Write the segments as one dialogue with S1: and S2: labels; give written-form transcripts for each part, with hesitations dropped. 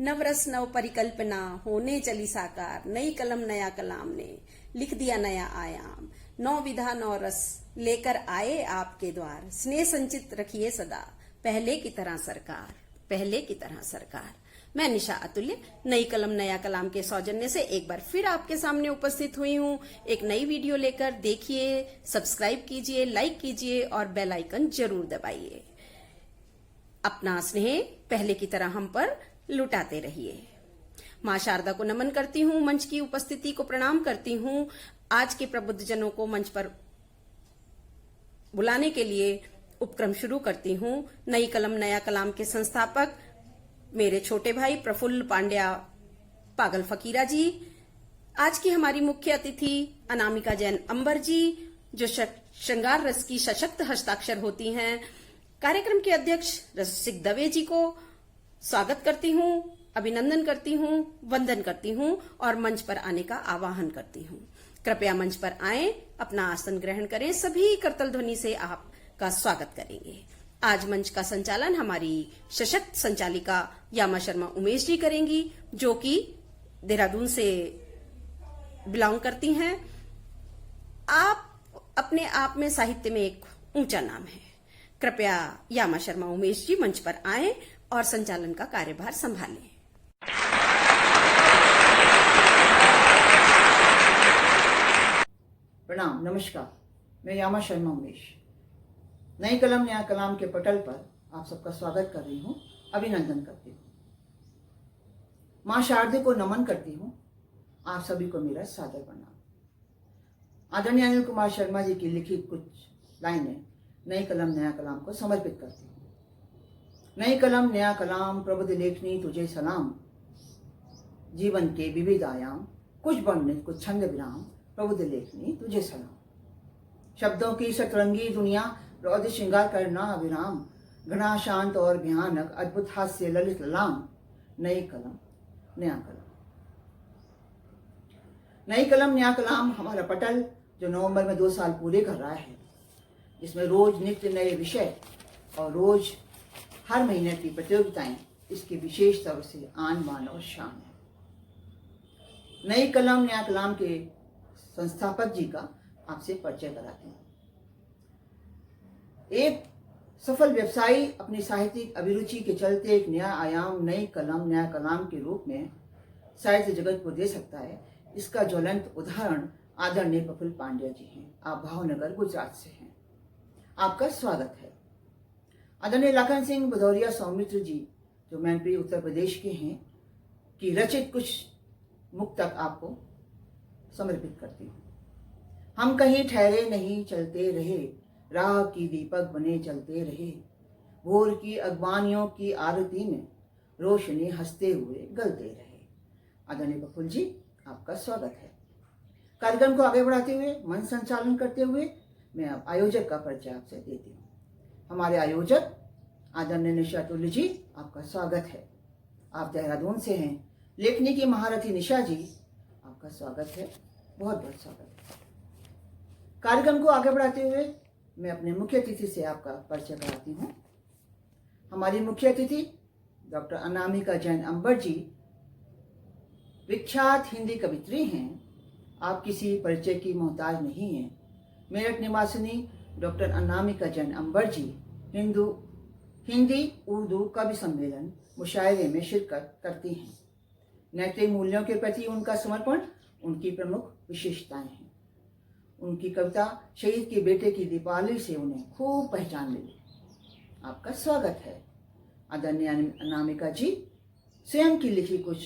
S1: नवरस नव परिकल्पना होने चली साकार, नई कलम नया कलाम ने लिख दिया नया आयाम। नौ विधा नौ रस लेकर आए आपके द्वार, स्नेह संचित रखिए सदा पहले की तरह सरकार, पहले की तरह सरकार। मैं निशा अतुल्य नई कलम नया कलाम के सौजन्य से एक बार फिर आपके सामने उपस्थित हुई हूँ एक नई वीडियो लेकर। देखिए, सब्सक्राइब कीजिए, लाइक कीजिए और बेल आइकन जरूर दबाइए। अपना स्नेह पहले की तरह हम पर लुटाते रहिए। मां शारदा को नमन करती हूँ, मंच की उपस्थिति को प्रणाम करती हूँ। आज के प्रबुद्ध जनों को मंच पर बुलाने के लिए उपक्रम शुरू करती हूँ। नई कलम नया कलाम के संस्थापक मेरे छोटे भाई प्रफुल्ल पांड्या पागल फकीरा जी, आज की हमारी मुख्य अतिथि अनामिका जैन अंबर जी, जो श्रृंगार रस की सशक्त हस्ताक्षर होती हैं। कार्यक्रम के अध्यक्ष रसिक दवे जी को स्वागत करती हूँ, अभिनंदन करती हूँ, वंदन करती हूँ और मंच पर आने का आह्वान करती हूँ। कृपया मंच पर आएं, अपना आसन ग्रहण करें। सभी करतल ध्वनि से आपका स्वागत करेंगे। आज मंच का संचालन हमारी सशक्त संचालिका यामा शर्मा उमेश जी करेंगी, जो कि देहरादून से बिलोंग करती हैं। आप अपने आप में साहित्य में एक ऊंचा नाम है। कृपया यामा शर्मा उमेश जी मंच पर आएं और संचालन का कार्यभार संभालें।
S2: प्रणाम, नमस्कार। मैं यामा शर्मा उमेश नई कलम नया कलाम के पटल पर आप सबका स्वागत कर रही हूँ, अभिनंदन करती हूँ। मां शारदे को नमन करती हूँ। आप सभी को मेरा सादर प्रणाम। आदरणीय अनिल कुमार शर्मा जी की लिखित कुछ लाइनें नई कलम नया कलाम को समर्पित करती हूँ। नई कलम नया कलाम, प्रबुद्ध लेखनी तुझे सलाम। जीवन के विविध आयाम, कुछ वर्णित कुछ छंद विराम, प्रबुद्ध लेखनी तुझे सलाम। शब्दों की सतरंगी दुनिया, रौद्र श्रृंगार करना अविराम। घना शांत और भयानक, अद्भुत हास्य ललित लाम। नई कलम नया कलाम। नई कलम नया कलाम हमारा पटल जो नवंबर में 2 साल पूरे कर रहा है, जिसमें रोज नित्य नए विषय और रोज हर महीने की प्रतियोगिताएं इसकी विशेष तौर से आन बान और शान है। नई कलम नया कलाम के संस्थापक जी का आपसे परिचय कराती हूँ। एक सफल व्यवसायी अपनी साहित्यिक अभिरुचि के चलते एक नया आयाम नई कलम नया कलाम के रूप में साहित्य जगत को दे सकता है। इसका ज्वलंत उदाहरण आदरणीय प्रफुल्ल पांड्या जी हैं। आप भावनगर गुजरात से हैं। आपका स्वागत है। आदरणीय लाखन सिंह भदौरिया सौमित्र जी, जो मैनपुरी उत्तर प्रदेश के हैं, की रचित कुछ मुक्तक आपको समर्पित करती हूँ। हम कहीं ठहरे नहीं, चलते रहे, राह की दीपक बने चलते रहे। भोर की अगवानियों की आरती में रोशनी हंसते हुए गलते रहे। आदरणीय प्रफुल्ल जी, आपका स्वागत है। कार्यक्रम को आगे बढ़ाते हुए, मंच संचालन करते हुए मैं अब आयोजक का परिचय आपसे देती हूँ। हमारे आयोजक आदरणीय निशा अतुल्य जी, आपका स्वागत है। आप देहरादून से हैं। लेखनी की महारथी निशा जी, आपका स्वागत है, बहुत बहुत स्वागत है। कार्यक्रम को आगे बढ़ाते हुए मैं अपने मुख्य अतिथि से आपका परिचय कराती हूँ। हमारी मुख्य अतिथि डॉक्टर अनामिका जैन अंबर जी विख्यात हिंदी कवित्री हैं। आप किसी परिचय की मोहताज नहीं हैं। मेरठ निवासिनी डॉक्टर अनामिका जैन अंबर जी हिंदी उर्दू कवि सम्मेलन मुशायरे में शिरकत करती हैं। नैतिक मूल्यों के प्रति उनका समर्पण उनकी प्रमुख विशेषताएं हैं। उनकी कविता शहीद के बेटे की दीपावली से उन्हें खूब पहचान मिली। आपका स्वागत है। आदरणीय अनामिका जी, स्वयं की लिखी कुछ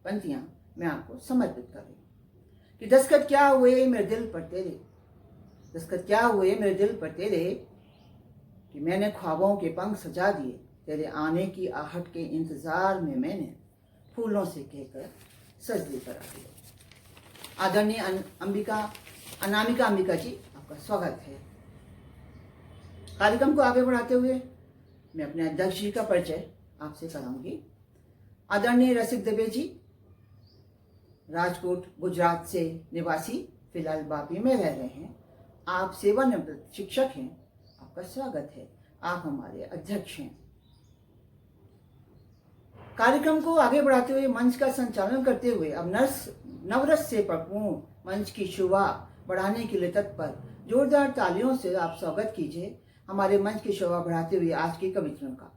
S2: पंक्तियां मैं आपको समर्पित कर रही हूँ कि दस्तखत क्या हुए मेरे दिल पर तेरे, दस्तखत क्या हुए मेरे दिल पर तेरे, कि मैंने ख्वाबों के पंख सजा दिए, तेरे आने की आहट के इंतजार में मैंने फूलों से कहकर सजदे करा दिया। आदरणीय अनामिका अंबिका जी, आपका स्वागत है। कार्यक्रम को आगे बढ़ाते हुए मैं अपने अध्यक्ष जी का परिचय आपसे कराऊंगी। आदरणीय रसिक दवे जी, राजकोट गुजरात से निवासी, फिलहाल बापी में रह रहे हैं। आप सेवानिवृत्त शिक्षक हैं। आपका स्वागत है। आप हमारे अध्यक्ष हैं। कार्यक्रम को आगे बढ़ाते हुए मंच का संचालन करते हुए अब नवरस से परिपूर्ण मंच की शोभा बढ़ाने के लिए तत्पर जोरदार तालियों से आप स्वागत कीजिए हमारे मंच की शोभा बढ़ाते हुए आज के कवित्रों का।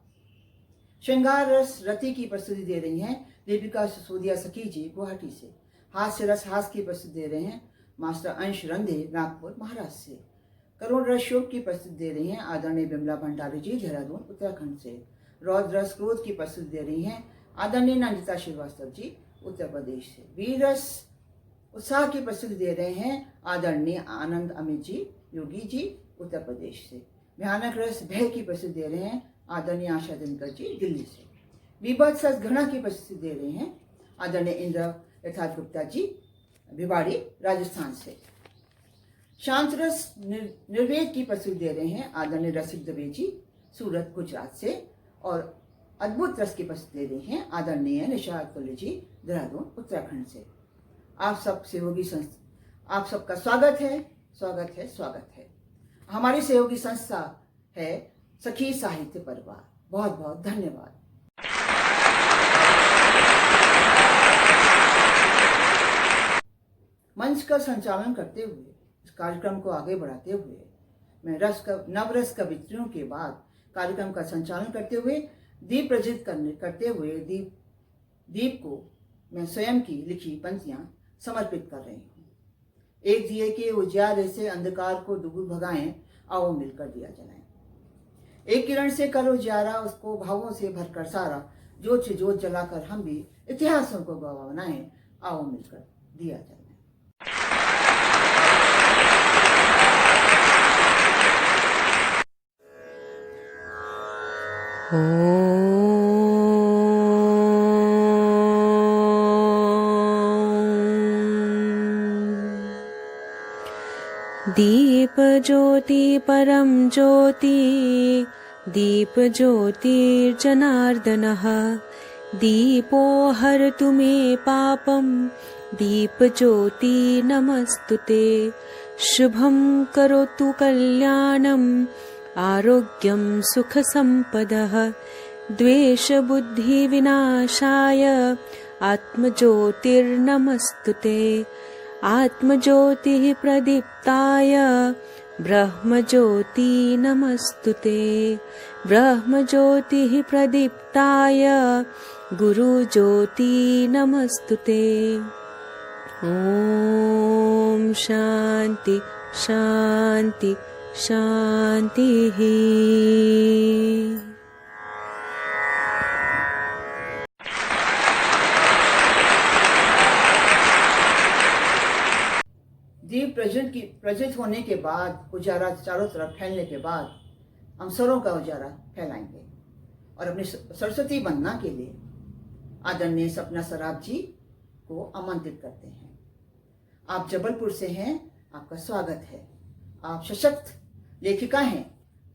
S2: श्रृंगार रस रति की प्रस्तुति दे रही हैं दीपिका सिसोदिया सखी जी गुवाहाटी से। हास्य रस हास्य की प्रस्तुति दे रहे हैं मास्टर अंश रंधे नागपुर महाराष्ट्र से। करुण रस शोक की प्रस्तुति दे रही हैं आदरणीय बिमला भंडारी जी देहरादून उत्तराखंड से। रौद्र रस क्रोध की प्रस्तुति दे रही हैं आदरणीय नंदिता श्रीवास्तव जी उत्तर प्रदेश से। वीर रस उत्साह की प्रस्तुति दे रहे हैं आदरणीय आनंद अमित जी योगी जी उत्तर प्रदेश से। भयानक रस भय की प्रस्तुति दे रहे हैं आदरणीय आशा दिनकर जी दिल्ली से। विभत्स घृणा की प्रस्तुति दे रहे हैं आदरणीय इंद्र यथार्थ गुप्ता जी भिवाड़ी राजस्थान से। शांत रस निर्वेद की प्रस्तुति दे रहे हैं आदरणीय रसिक दवे जी सूरत गुजरात से। और अद्भुत रस की प्रस्तुति दे रही हैं आदरणीय निशाद कोल्ले जी देहरादून उत्तराखंड से। आप सब सहयोगी संस्था आप सबका स्वागत है स्वागत है स्वागत है। हमारी सहयोगी संस्था है सखी साहित्य परिवार। बहुत बहुत धन्यवाद। मंच का संचालन करते हुए इस कार्यक्रम को आगे बढ़ाते हुए मैं नवरस कवित्रियों के बाद कार्यक्रम का संचालन करते हुए दीप प्रज्वलित करते हुए दीप को मैं स्वयं की लिखी पंक्तियां समर्पित कर रही हूँ। एक दिए के उजियारे से अंधकार को दूर भगाएं, आओ मिलकर दिया जलाएं। एक किरण से करो उजियारा, उसको भावों से भरकर सारा, जोत से जोत जलाकर हम भी इतिहासों को गवाह बनाएं, आओ मिलकर दिया जलाएं।
S3: दीप ज्योति परम ज्योति दीप ज्योतिर्जनार्दनः दीपो हरतु मे पापं दीप ज्योति नमस्तुते। शुभं करोतु कल्याणं आरोग्यं सुख संपदः द्वेष बुद्धि विनाशाय आत्मज्योतिर्नमस्तुते। आत्मज्योतिः प्रदीप्ताय ब्रह्मज्योति नमस्तुते। ब्रह्मज्योतिः प्रदीप्ताय गुरुज्योति नमस्तुते। ॐ शान्ति शान्ति शान्तिः।
S2: दीप प्रज्वलित होने के बाद उजाला चारों तरफ फैलने के बाद हम स्वरों का उजाला फैलाएंगे और अपनी सरस्वती वंदना के लिए आदरणीय सपना सराफ जी को आमंत्रित करते हैं। आप जबलपुर से हैं, आपका स्वागत है। आप सशक्त लेखिका हैं,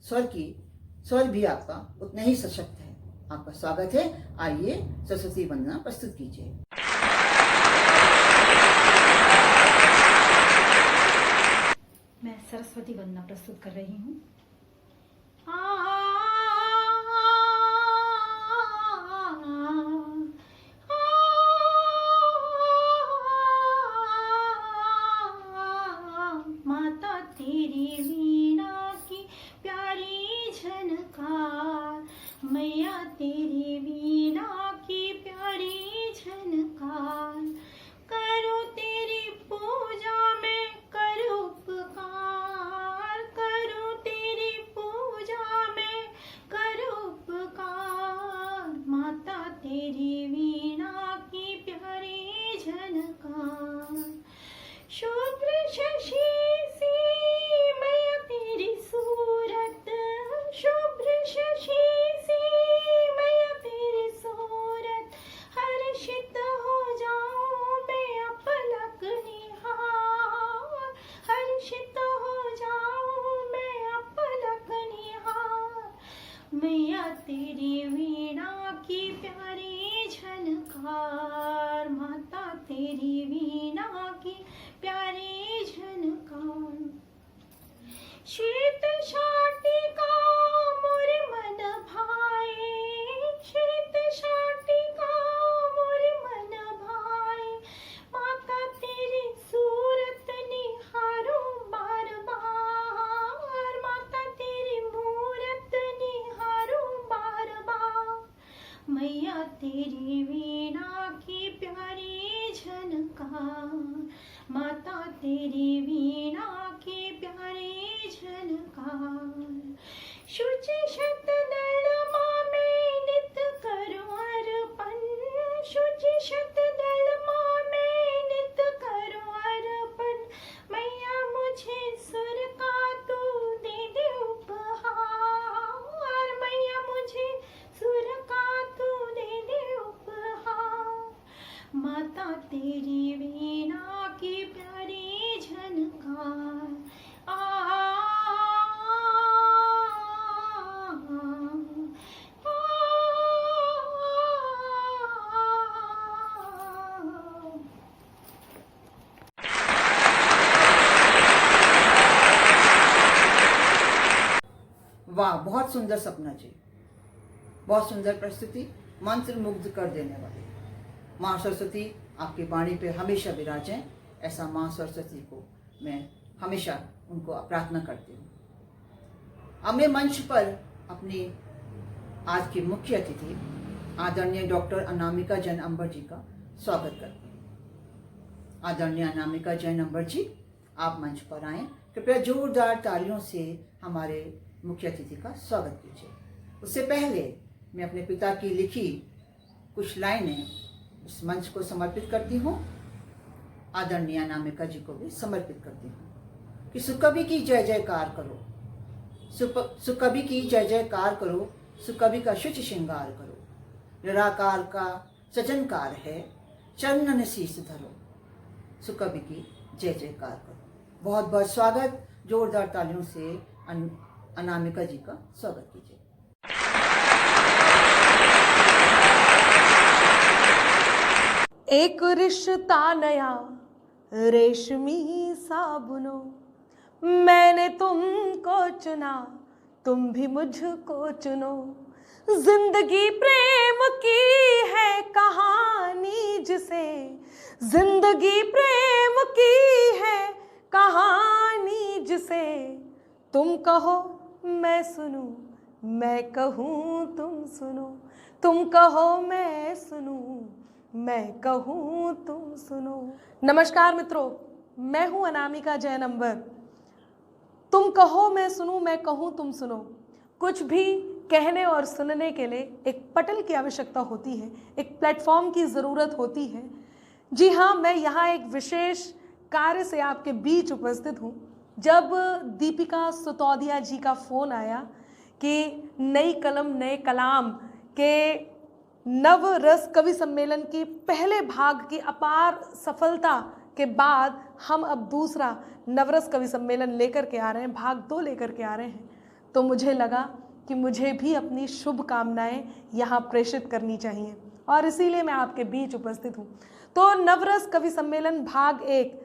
S2: स्वर भी आपका उतना ही सशक्त है। आपका स्वागत है। आइए सरस्वती वंदना प्रस्तुत कीजिए।
S4: मैं सरस्वती वंदना प्रस्तुत कर रही हूँ। माता तेरी वीणा की प्यारी झनकार, मैया तेरी वीणा की प्यारी झनकार, करो तेरी पूजा में करो उपकार, करो तेरी पूजा में करो उपकार, माता तेरी वीणा की प्यारी झनकार। शुभ्र शशि सी मैया तेरी सूरत, शुभ्र शशि सी मैया तेरी सूरत, हर्षित हो जाऊं मैं अपलक निहार, हर्षित हो जाऊं मैं अपलक निहार, मैया तेरी वीणा की प्यारी झनकार, माता तेरी वीणा की प्यारी झनकार। शीत शाटिका मोर मन भाए, शीत शाटिका माता तेरी वीणा की प्यारी झनकार, माता तेरी वीणा की प्यारी झनकार। शुचि शतदल मामे नित करो अर्पण, शुचि शतदल मामे नित करो अर्पण। मैया मुझे सुर का तू दे दे उपहार, मैया मुझे सुर का तू दे दे उपहार। माता तेरी वीणा की प्यारी झनकार,
S2: वाह, बहुत सुंदर सपना जी, बहुत सुंदर प्रस्तुति, मंत्र मुग्ध कर देने वाली। माँ सरस्वती आपकी वाणी पे हमेशा विराजें, ऐसा माँ सरस्वती को मैं हमेशा उनको प्रार्थना करती हूँ। अब मैं मंच पर अपनी आज की मुख्य अतिथि आदरणीय डॉक्टर अनामिका जैन अंबर जी का स्वागत करती हूँ। आदरणीय अनामिका जैन अंबर जी, आप मंच पर आएं। कृपया जोरदार तालियों से हमारे मुख्य अतिथि का स्वागत कीजिए। उससे पहले मैं अपने पिता की लिखी कुछ लाइनें इस मंच को समर्पित करती हूँ, आदरणीय अनामिका जी को भी समर्पित करती हूँ कि सुकवि की जय जयकार करो, सुकवि की जय जयकार करो, सुकवि का शुचि श्रृंगार करो, निराकार का सजनकार है, चरणन शीस धरो, सुकवि की जय जयकार करो। बहुत बहुत स्वागत, जोरदार तालियों से अनामिका जी का स्वागत कीजिए।
S3: एक रिश्ता नया रेशमी सा बुनो, मैंने तुमको चुना, तुम भी मुझको चुनो। जिंदगी प्रेम की है कहानी जिसे, जिंदगी प्रेम की है कहानी जिसे। तुम कहो मैं सुनूं, मैं कहूँ तुम सुनो, तुम कहो मैं सुनूं, मैं कहूँ तुम सुनो। नमस्कार मित्रों, मैं हूँ अनामिका जैन अंबर। तुम कहो मैं सुनूं, मैं कहूँ तुम सुनो। कुछ भी कहने और सुनने के लिए एक पटल की आवश्यकता होती है, एक प्लेटफॉर्म की ज़रूरत होती है। जी हाँ, मैं यहाँ एक विशेष कार्य से आपके बीच उपस्थित हूँ। जब दीपिका सुतौदिया जी का फ़ोन आया कि नई कलम नए कलाम के नव रस कवि सम्मेलन की पहले भाग की अपार सफलता के बाद हम अब दूसरा नवरस कवि सम्मेलन लेकर के आ रहे हैं, भाग 2 लेकर के आ रहे हैं, तो मुझे लगा कि मुझे भी अपनी शुभकामनाएं यहाँ प्रेषित करनी चाहिए और इसीलिए मैं आपके बीच उपस्थित हूँ। तो नवरस कवि सम्मेलन भाग 1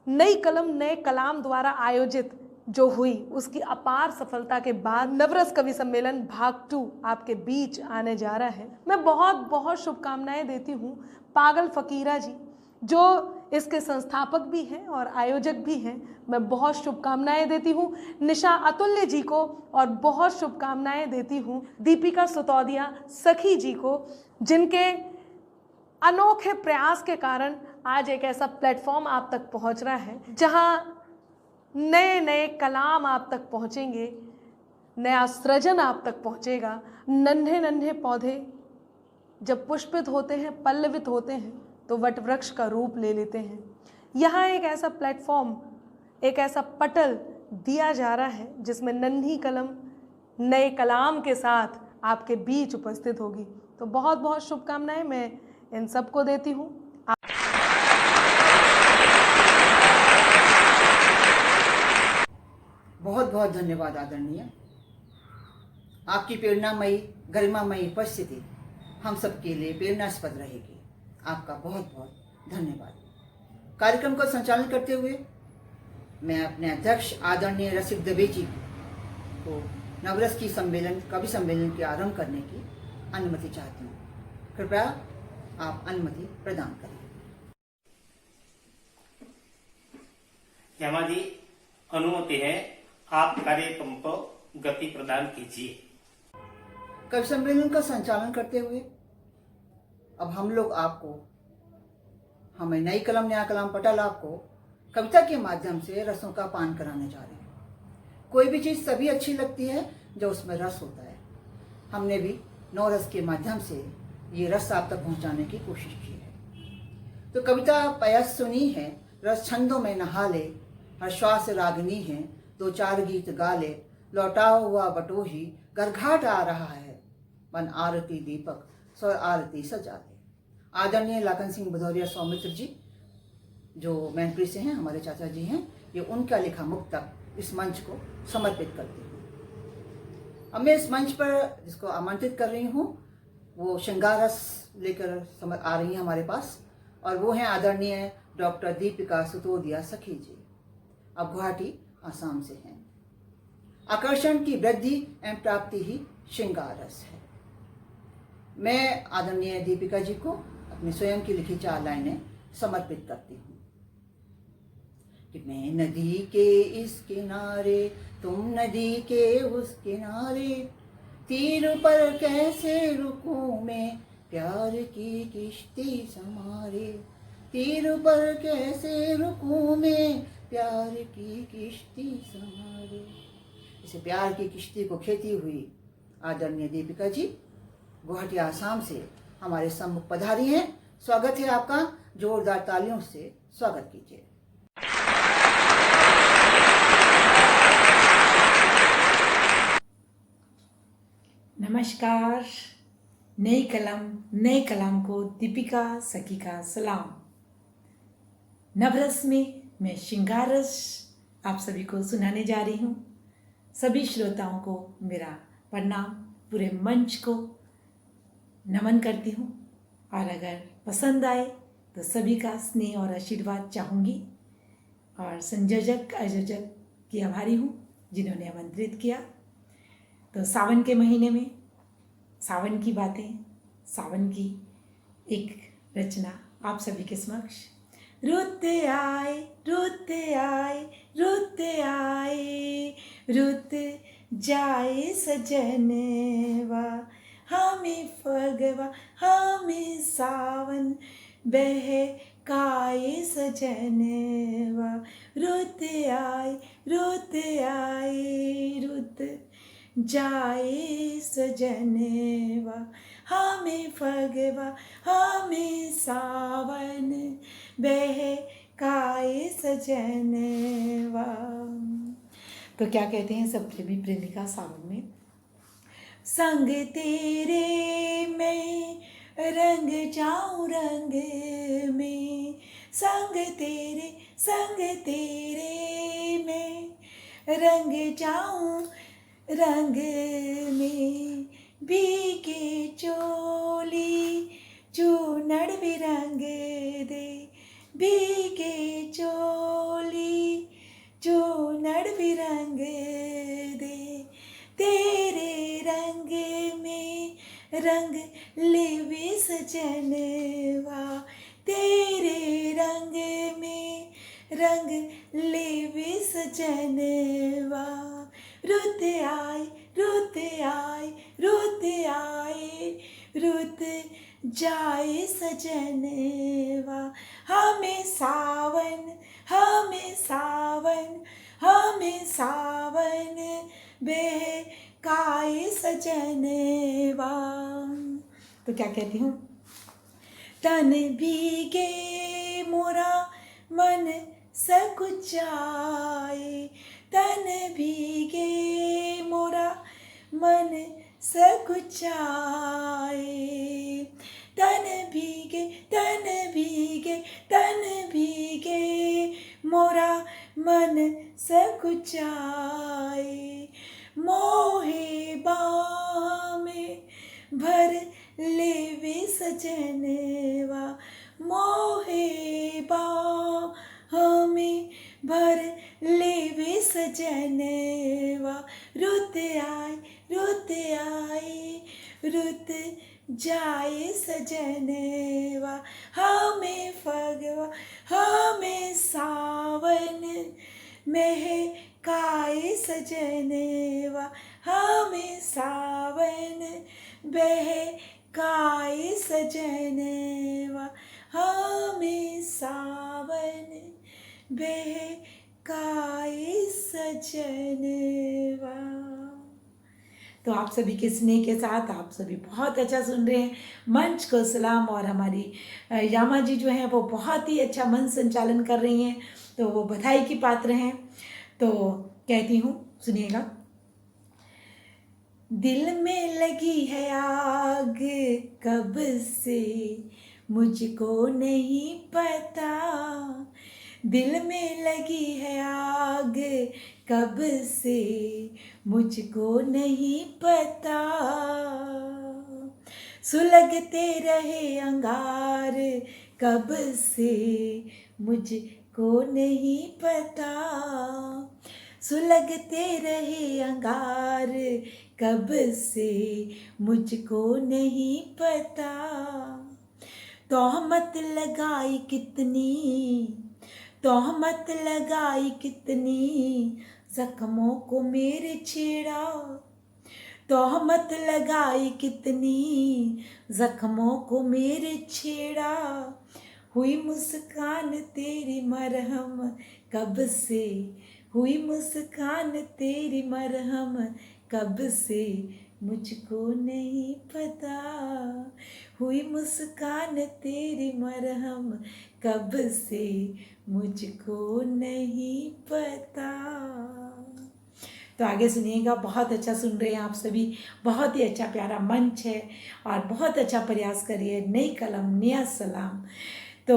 S3: नई कलम नए कलाम द्वारा आयोजित जो हुई, उसकी अपार सफलता के बाद नवरस कवि सम्मेलन भाग 2 आपके बीच आने जा रहा है। मैं बहुत बहुत शुभकामनाएं देती हूँ पागल फकीरा जी, जो इसके संस्थापक भी हैं और आयोजक भी हैं। मैं बहुत शुभकामनाएं देती हूँ निशा अतुल्य जी को और बहुत शुभकामनाएं देती हूँ दीपिका सुतौदिया सखी जी को, जिनके अनोखे प्रयास के कारण आज एक ऐसा प्लेटफॉर्म आप तक पहुँच रहा है जहाँ नए नए कलाम आप तक पहुँचेंगे, नया सृजन आप तक पहुँचेगा। नन्हे नन्हे पौधे जब पुष्पित होते हैं, पल्लवित होते हैं, तो वटवृक्ष का रूप ले लेते हैं। यहाँ एक ऐसा प्लेटफॉर्म, एक ऐसा पटल दिया जा रहा है जिसमें नन्ही कलम नए कलाम के साथ आपके बीच उपस्थित होगी। तो बहुत बहुत शुभकामनाएं मैं इन सबको देती हूँ।
S2: बहुत बहुत धन्यवाद आदरणीय। आपकी प्रेरणामयी गरिमामयी उपस्थिति हम सबके लिए प्रेरणास्पद रहेगी। आपका बहुत बहुत धन्यवाद। कार्यक्रम को संचालन करते हुए मैं अपने अध्यक्ष आदरणीय रसिक दवे जी को नवरस की कवि सम्मेलन के आरंभ करने की अनुमति चाहती हूँ। कृपया आप अनुमति प्रदान करें।
S5: हमारी अनुमति है, आप कार्यक्रम को गति प्रदान कीजिए।
S2: कवि सम्मेलन का संचालन करते हुए अब हम लोग आपको, हमें नई कलम नया कलाम पटल आपको कविता के माध्यम से रसों का पान कराने जा रहे हैं। कोई भी चीज़ तभी अच्छी लगती है जो उसमें रस होता है। हमने भी 9 रस के माध्यम से ये रस आप तक पहुंचाने की कोशिश की है। तो कविता पयस सुनी है, रस छंदों में नहा ले, हर श्वास रागनी है, 2-4 गीत गा ले, लौटा हुआ बटोही घरघाट आ रहा है, बन आरती दीपक स्वर आरती सजा ले। आदरणीय लाखन सिंह भदौरिया सौमित्र जी, जो मैनपुरी से हैं, हमारे चाचा जी हैं, ये उनका लिखा मुक्तक इस मंच को समर्पित करती हूँ। अब मैं इस मंच पर जिसको आमंत्रित कर रही हूँ वो श्रृंगार रस लेकर आ रही हैं हमारे पास, और वो हैं आदरणीय डॉक्टर दीपिका सुतोदिया सखी जी। अब गुवाहाटी आसाम से हैं। आकर्षण की वृद्धि एवं प्राप्ति ही श्रृंगार रस है। मैं आदरणीय दीपिका जी को अपनी स्वयं की लिखी 4 लाइनें समर्पित करती हूँ। कि मैं नदी के इस किनारे, तुम नदी के उस किनारे, तीर पर कैसे रुकूं मैं, प्यार की किश्ती संवारे, तीर पर कैसे रुकूं मैं, प्यार की किश्ती संवारे। इसे प्यार की किश्ती को खेती हुई आदरणीय दीपिका जी गुवाहाटी आसाम से हमारे सम्मुख पधारी हैं। स्वागत है आपका, जोरदार तालियों से स्वागत कीजिए।
S6: नमस्कार। नई कलम नए कलाम को दीपिका सखी का सलाम। नवरस में मैं श्रृंगार रस आप सभी को सुनाने जा रही हूँ। सभी श्रोताओं को मेरा प्रणाम, पूरे मंच को नमन करती हूँ, और अगर पसंद आए तो सभी का स्नेह और आशीर्वाद चाहूँगी। और संयोजक आयोजक की आभारी हूँ जिन्होंने आमंत्रित किया। तो सावन के महीने में सावन की बातें, सावन की एक रचना आप सभी के समक्ष। रुत आए रुत आए रुत आए, रुत जाए सजनवा, हमें फगवा हमें सावन, बहकाए सजनवा। रुत आए रुत आए रुत जाए सजनवा, हमें फगवा हमें सावन, बहकाए सजनवा। तो क्या कहते हैं सब प्रेमी प्रेमिका सावन में। संग तेरे मैं रंग जाऊं रंग में, संग तेरे मैं रंग जाऊं रंग में, भीगे चोली चूनड़ भी रंग दे, भीगे चोली चूनड़ भी रंग दे, तेरे रंग में रंग लेवे सजनवा, तेरे रंग में रंग लेवे सजनवा। रुत आए रुत आए रुत आए, रुत जाए सजनवा, हमें सावन हमें सावन हमें सावन, बहकाए सजनवा। तो क्या कहती हूँ। तन भीगे मोरा मन सकुचाए, तन भीगे मोरा मन सकुचाए, तन भीगे तन भीगे तन भीगे मोरा मन सकुचाए, मोहे बाह में भर लेवे सजनवा, मोहे बाह में भर लेवे सजनवा। रुत आए रुत जाए सजनवा, हमें फगवा हमें सावन, महकाए सजनवा, हमें सावन, बहकाए काए सजनवा हमें सावन बहकाए सजनवा। तो आप सभी के स्नेह के साथ आप सभी बहुत अच्छा सुन रहे हैं मंच को सलाम। और हमारी यामा जी जो हैं वो बहुत ही अच्छा मंच संचालन कर रही हैं, तो वो बधाई की पात्र हैं। तो कहती हूँ, सुनिएगा। दिल में लगी है आग कब से मुझको नहीं पता, दिल में लगी है आग कब से मुझको नहीं पता, सुलगते रहे अंगार कब से मुझको नहीं पता, सुलगते रहे अंगार कब से मुझको नहीं पता, तोहमत लगाई कितनी, तोहमत लगाई कितनी, जख्मों को मेरे छेड़ा, तोहमत लगाई कितनी, जख्मों को मेरे छेड़ा, हुई मुस्कान तेरी मरहम कब से, हुई मुस्कान तेरी मरहम कब से मुझको नहीं पता, हुई मुस्कान तेरी मरहम कब से मुझको नहीं पता। तो आगे सुनिएगा, बहुत अच्छा सुन रहे हैं आप सभी, बहुत ही अच्छा प्यारा मंच है और बहुत अच्छा प्रयास करिए। नई कलम नया सलाम। तो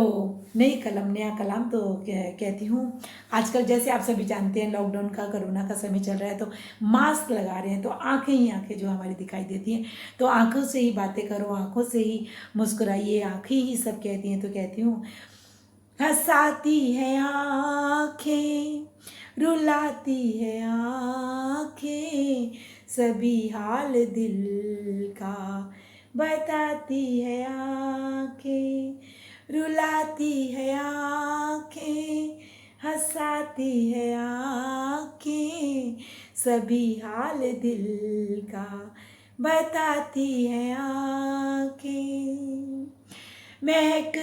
S6: नई कलम नया कलाम। तो कहती हूँ, आजकल जैसे आप सभी जानते हैं लॉकडाउन का, कोरोना का समय चल रहा है, तो मास्क लगा रहे हैं, तो आंखें ही आंखें जो हमारी दिखाई देती हैं, तो आंखों से ही बातें करो, आंखों से ही मुस्कुराइए, आंखें ही सब कहती हैं। तो कहती हूँ, हंसाती है आंखें, रुलाती है आंखें, सभी हाल दिल का बताती है आंखें, रुलाती है आंखें, हंसाती है आंखें, सभी हाल दिल का बताती है आंखें, महक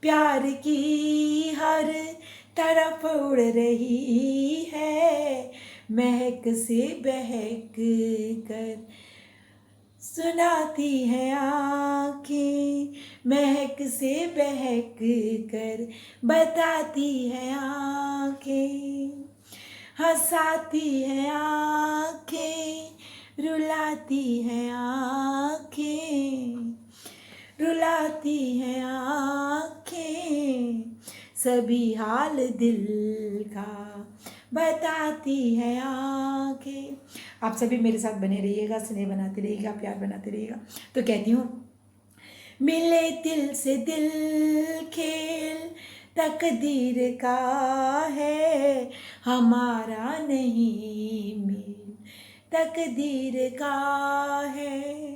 S6: प्यार की हर तरफ उड़ रही है, महक से बहक कर सुनाती है आँखें, महक से बहक कर बताती है आँखें, हंसाती है आँखें, रुलाती है आँखें, रुलाती है आँखें, सभी हाल दिल का बताती है आँखें। आप सभी मेरे साथ बने रहिएगा, स्नेह बनाते रहिएगा, प्यार बनाते रहिएगा। तो कहती हूँ, मिले दिल से दिल खेल तकदीर का है, हमारा नहीं मेल तकदीर का है।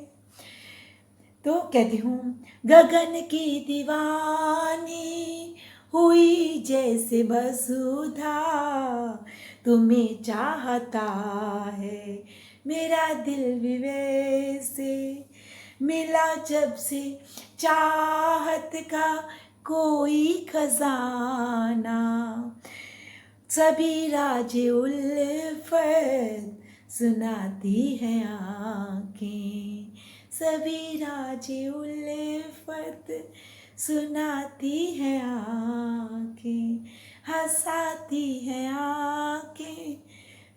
S6: तो कहती हूँ, गगन की दीवानी हुई जैसे वसुधा, तुम्हें चाहता है मेरा दिल भी वैसे, मिला जब से चाहत का कोई खजाना, सभी राज उल्फत सुनाती है आँखें, सभी राज उल्फत सुनाती है आँखें, हंसाती है आँखें,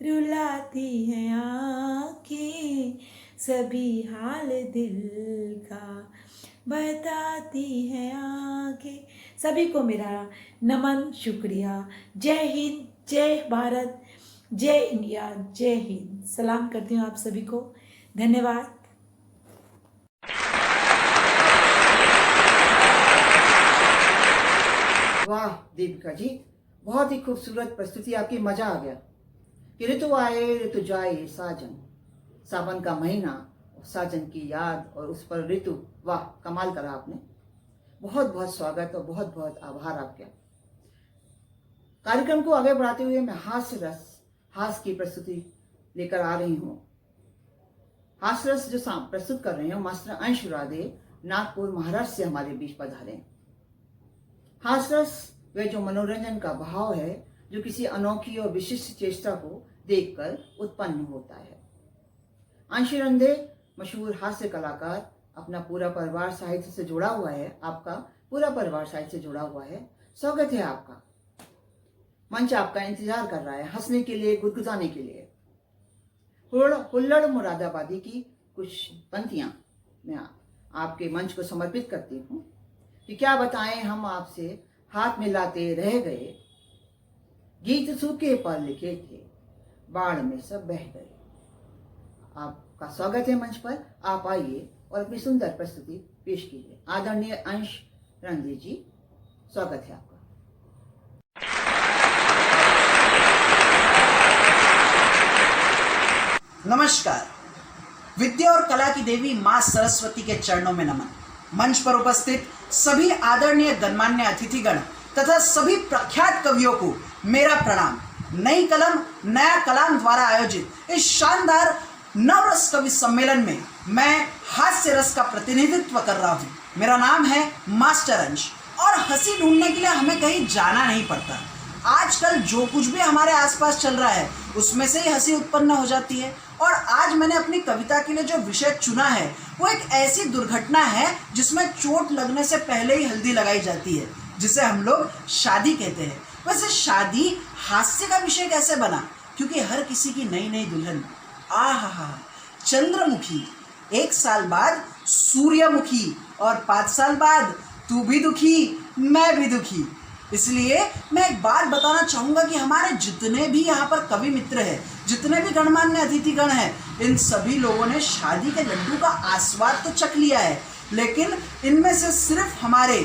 S6: रुलाती है आँखें, सभी हाल दिल का बताती है आँखें। सभी को मेरा नमन, शुक्रिया। जय हिंद, जय भारत, जय इंडिया, जय हिंद। सलाम करती हूँ आप सभी को। धन्यवाद।
S2: वाह दीपिका जी, बहुत ही खूबसूरत प्रस्तुति आपकी, मजा आ गया। कि ऋतु आए ऋतु जाए साजन, सावन का महीना, साजन की याद और उस पर ऋतु, वाह कमाल करा आपने। बहुत बहुत स्वागत और बहुत बहुत आभार आपका। कार्यक्रम को आगे बढ़ाते हुए मैं हास्य की प्रस्तुति लेकर आ रही हूँ। हास्यरस जो प्रस्तुत कर रहे हैं मास्टर अंश राधे नागपुर महाराष्ट्र से हमारे बीच पधारे। हास्यरस वे जो मनोरंजन का भाव है जो किसी अनोखी और विशिष्ट चेष्टा को देखकर उत्पन्न होता है। अंश रंधे मशहूर हास्य कलाकार, अपना पूरा परिवार साहित्य से जुड़ा हुआ है। आपका पूरा परिवार साहित्य से जुड़ा हुआ है। स्वागत है आपका। मंच आपका इंतजार कर रहा है हंसने के लिए, गुदगुदाने के लिए। हुल्लड़ मुरादाबादी की कुछ पंक्तियां मैं आपके मंच को समर्पित करती हूँ कि क्या बताएं हम आपसे हाथ मिलाते रह गए, गीत सूखे पर लिखे थे, बाढ़ में सब बह गए। आपका स्वागत है मंच पर। आप आइए और अपनी सुंदर प्रस्तुति पेश कीजिए। आदरणीय अंश रंधे जी, स्वागत है आपका।
S7: नमस्कार। विद्या और कला की देवी मां सरस्वती के चरणों में नमन। मंच पर उपस्थित सभी आदरणीय गणमान्य अतिथिगण तथा सभी प्रख्यात कवियों को मेरा प्रणाम। नई कलम नया कलाम द्वारा आयोजित इस शानदार नवरस कवि सम्मेलन में मैं हास्य रस का प्रतिनिधित्व कर रहा हूँ। मेरा नाम है मास्टर अंश और हंसी ढूंढने के लिए हमें कहीं जाना नहीं पड़ता। आजकल जो कुछ भी हमारे आसपास चल रहा है उसमें से ही हंसी उत्पन्न हो जाती है। और आज मैंने अपनी कविता के लिए जो विषय चुना है वो एक ऐसी दुर्घटना है जिसमें चोट लगने से पहले ही हल्दी लगाई जाती है, जिसे हम लोग शादी कहते हैं। वैसे शादी हास्य का विषय कैसे बना? क्योंकि हर किसी की नई नई दुल्हन आहा चंद्रमुखी, 1 साल बाद सूर्यमुखी और 5 साल बाद तू भी दुखी मैं भी दुखी। इसलिए मैं एक बात बताना चाहूँगा कि हमारे जितने भी यहाँ पर कवि मित्र हैं, जितने भी गणमान्य अतिथिगण हैं, इन सभी लोगों ने शादी के लड्डू का आस्वाद तो चख लिया है, लेकिन इनमें से सिर्फ हमारे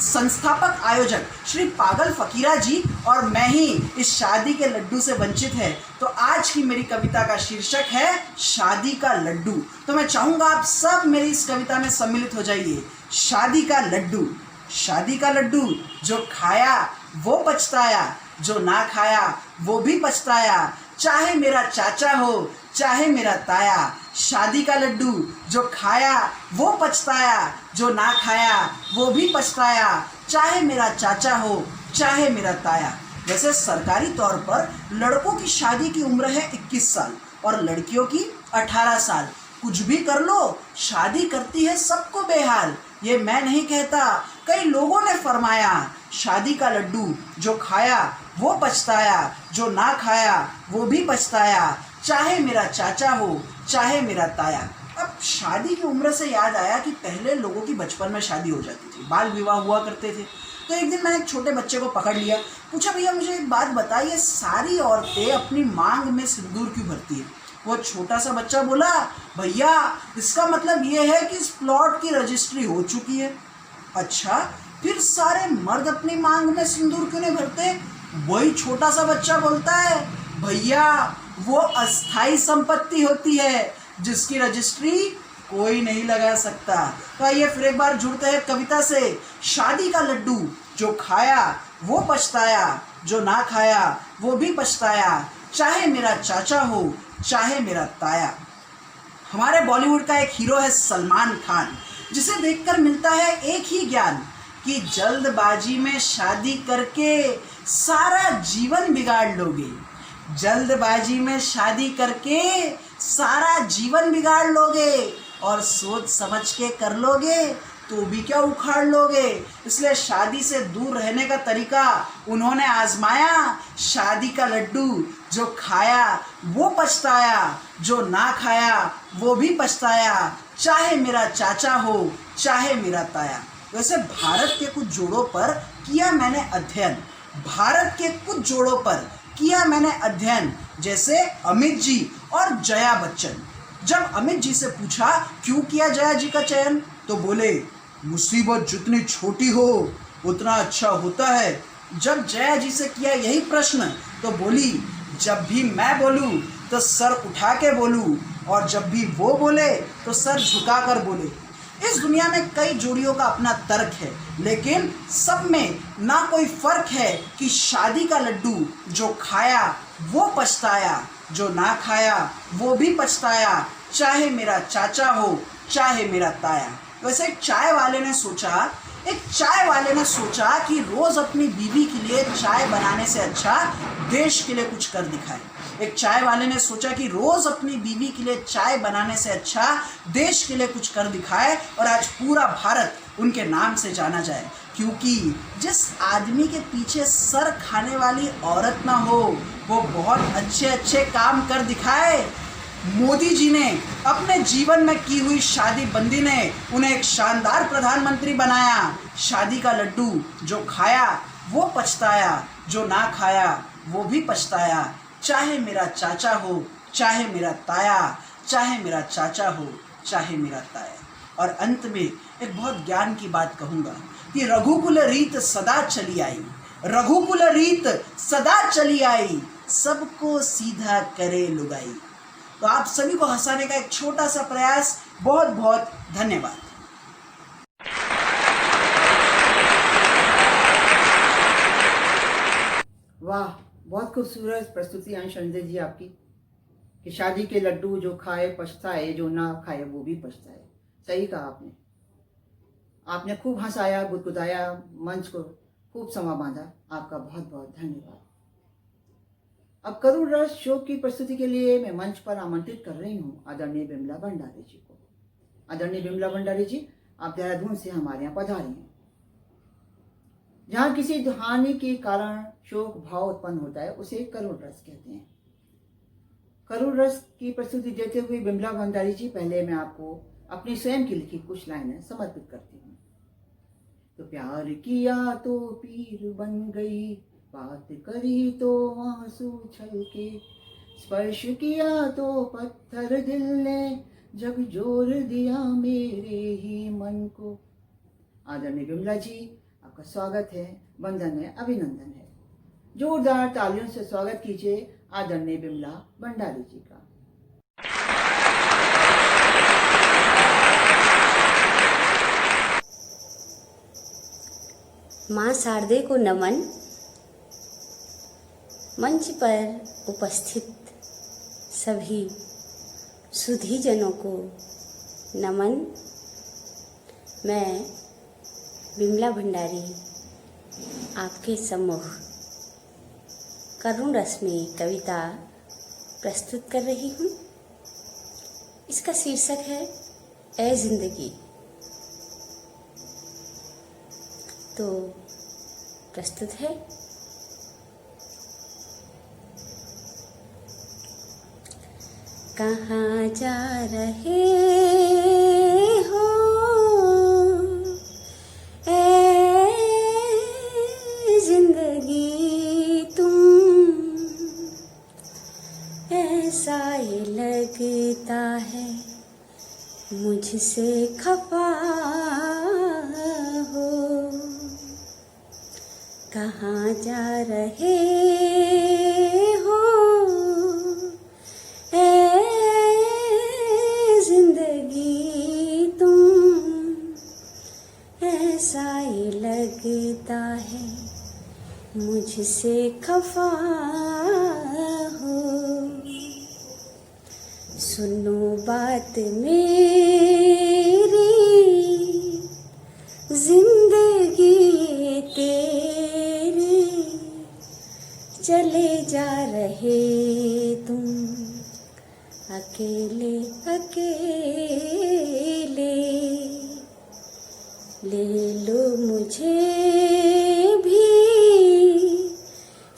S7: संस्थापक आयोजक श्री पागल फकीरा जी और मैं ही इस शादी के लड्डू से वंचित है। तो आज की मेरी कविता का शीर्षक है शादी का लड्डू। तो मैं चाहूँगा आप सब मेरी इस कविता में सम्मिलित हो जाइए। शादी का लड्डू। शादी का लड्डू जो खाया वो पछताया, जो ना खाया वो भी पछताया, चाहे मेरा चाचा हो चाहे मेरा ताया। शादी का लड्डू जो खाया वो पछताया, जो ना खाया वो भी पछताया, चाहे मेरा चाचा हो चाहे मेरा ताया। वैसे सरकारी तौर पर लड़कों की शादी की उम्र है 21 साल और लड़कियों की 18 साल। कुछ भी कर लो, शादी करती है सबको बेहाल। ये मैं नहीं कहता, कई लोगों ने फरमाया। शादी का लड्डू जो खाया वो पछताया, जो ना खाया वो भी पछताया, चाहे मेरा चाचा हो चाहे मेरा ताया। अब शादी की उम्र से याद आया कि पहले लोगों की बचपन में शादी हो जाती थी, बाल विवाह हुआ करते थे। तो एक दिन मैंने एक छोटे बच्चे को पकड़ लिया, पूछा भैया मुझे एक बात बताइए, सारी औरतें अपनी मांग में सिंदूर क्यों भरती है? वो छोटा सा बच्चा बोला, भैया इसका मतलब ये है कि इस प्लॉट की रजिस्ट्री हो चुकी है। अच्छा, फिर सारे मर्द अपनी मांग में सिंदूर क्यों नहीं भरते? वही छोटा सा बच्चा बोलता है, भैया वो अस्थाई संपत्ति होती है जिसकी रजिस्ट्री कोई नहीं लगा सकता। तो आइए फिर एक बार जुड़ते हैं कविता से। शादी का लड्डू जो खाया वो पछताया, जो ना खाया वो भी पछताया, चाहे मेरा चाचा हो चाहे मेरा ताया। हमारे बॉलीवुड का एक हीरो है सलमान खान, जिसे देखकर मिलता है एक ही ज्ञान कि जल्दबाजी में शादी करके सारा जीवन बिगाड़ लोगे। जल्दबाजी में शादी करके सारा जीवन बिगाड़ लोगे और सोच समझ के कर लोगे तो भी क्या उखाड़ लोगे। इसलिए शादी से दूर रहने का तरीका उन्होंने आजमाया। शादी का लड्डू जो खाया वो पछताया, जो ना खाया वो भी पछताया, चाहे मेरा चाचा हो चाहे मेरा ताया। वैसे भारत के कुछ जोड़ों पर किया मैंने अध्ययन, भारत के कुछ जोड़ों पर किया मैंने अध्ययन, जैसे अमित जी और जया बच्चन। जब अमित जी से पूछा क्यों किया जया जी का चयन, तो बोले मुसीबत जितनी छोटी हो उतना अच्छा होता है। जब जया जी से किया यही प्रश्न तो बोली जब भी मैं बोलूं तो सर उठा के बोलूं और जब भी वो बोले तो सर झुका कर बोले। इस दुनिया में कई जोड़ियों का अपना तर्क है, लेकिन सब में ना कोई फर्क है कि शादी का लड्डू जो खाया वो पछताया, जो ना खाया वो भी पछताया, चाहे मेरा चाचा हो, चाहे मेरा ताया। वैसे एक चाय वाले ने सोचा कि रोज अपनी बीवी के लिए चाय बनाने से अच्छा देश के लिए कुछ कर दिखाए। एक चाय वाले ने सोचा कि रोज अपनी बीवी के लिए चाय बनाने से अच्छा देश के लिए कुछ कर दिखाए और आज पूरा भारत उनके नाम से जाना जाए। क्योंकि जिस आदमी के पीछे सर खाने वाली औरत ना हो, वो बहुत अच्छे अच्छे काम कर दिखाए। मोदी जी ने अपने जीवन में की हुई शादी बंदी ने उन्हें एक शानदार प्रधानमंत्री बनाया। शादी का लड्डू जो खाया वो पछताया, जो ना खाया वो भी पछताया। चाहे मेरा चाचा हो, चाहे मेरा ताया, चाहे मेरा चाचा हो, चाहे मेरा ताया। और अंत में एक बहुत ज्ञान की बात कहूँगा कि रघुकुल रीत सदा चली आई, रघुकुल रीत सदा चली आई, सबको सीधा करे लुगाई। तो आप सभी को हंसाने का एक छोटा सा प्रयास। बहुत बहुत धन्यवाद।
S2: वाह, बहुत खूबसूरत प्रस्तुति हैं संजय जी आपकी, कि शादी के लड्डू जो खाए पछताए, जो ना खाए वो भी पछताए। सही कहा आपने। आपने खूब हंसाया, गुदगुदाया, मंच को खूब समा बांधा। आपका बहुत बहुत धन्यवाद। अब करुण रस शो की प्रस्तुति के लिए मैं मंच पर आमंत्रित कर रही हूँ आदरणीय बिमला भंडारी जी को। आदरणीय बिमला भंडारी जी, आप देहरादून से हमारे यहाँ पधारी हैं। जहाँ किसी हानि के कारण शोक भाव उत्पन्न होता है उसे करुण रस कहते हैं। करुण रस की प्रस्तुति देते हुए बिमला भंडारी जी, पहले मैं आपको अपनी स्वयं की लिखी कुछ लाइनें समर्पित करती हूँ। तो प्यार किया तो पीर बन गई, बात करी तो आंसू छलके, स्पर्श किया तो पत्थर दिल ने, जब जोर दिया मेरे ही मन को। आदरणीय बिमला जी, आपका स्वागत है, वंदन है, अभिनंदन है। जोरदार तालियों से स्वागत कीजिए आदरणीय बिमला भंडारी जी का।
S8: मां शारदे को नमन। मंच पर उपस्थित सभी सुधीजनों को नमन। मैं बिमला भंडारी आपके सम्मुख करुण रस में कविता प्रस्तुत कर रही हूँ। इसका शीर्षक है ए जिंदगी। तो प्रस्तुत है। कहाँ जा रहे हो ए जिंदगी तुम, ऐसा ही लगता है मुझसे खफा हो। कहाँ जा रहे हो ए जिंदगी तुम, ऐसा ही लगता है मुझसे खफा हो। सुनो बात मेरी, जिंदगी तेरी, चले जा रहे तुम अकेले अकेले। ले लो मुझे भी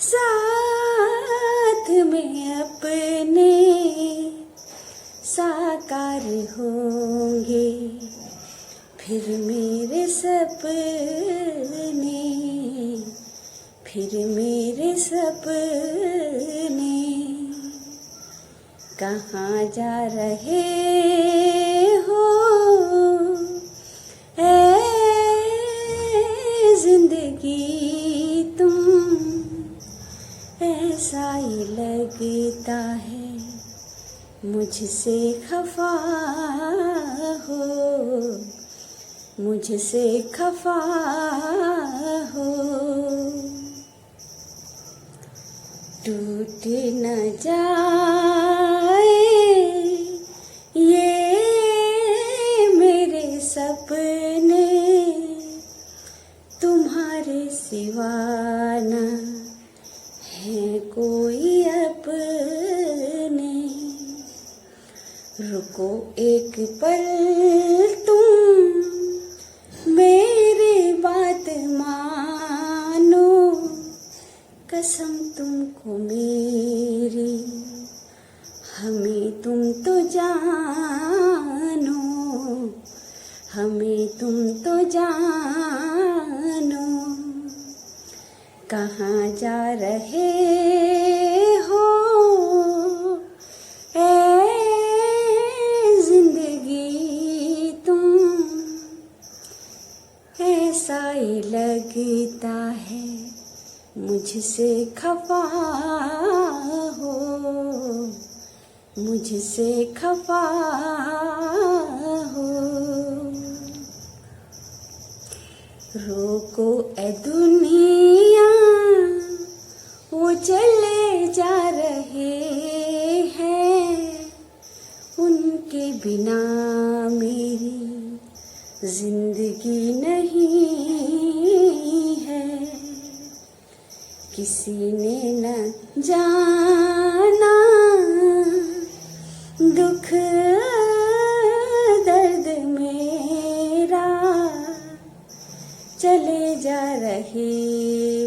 S8: साथ में अपने, साकार होंगे फिर मेरे सपने, फिर मेरे सपने। कहाँ जा रहे हो ए जिंदगी तुम, ऐसा ही लगता है मुझसे खफा हो, मुझसे खफा हो। टूट न जाए अपने, तुम्हारे सिवा ना है कोई अपने। रुको एक पल तुम, मेरी बात मानो, कसम तुमको मेरी, हमें तुम तो जानो, हमें तुम तो जानो। कहाँ जा रहे हो ऐ जिंदगी तुम, ऐसा ही लगता है मुझसे खफा हो, मुझसे खफा हो। रोको ए दुनिया, वो चले जा रहे हैं, उनके बिना मेरी जिंदगी नहीं है। किसी ने न जाना दुख दर्द मेरा, चले जा रहे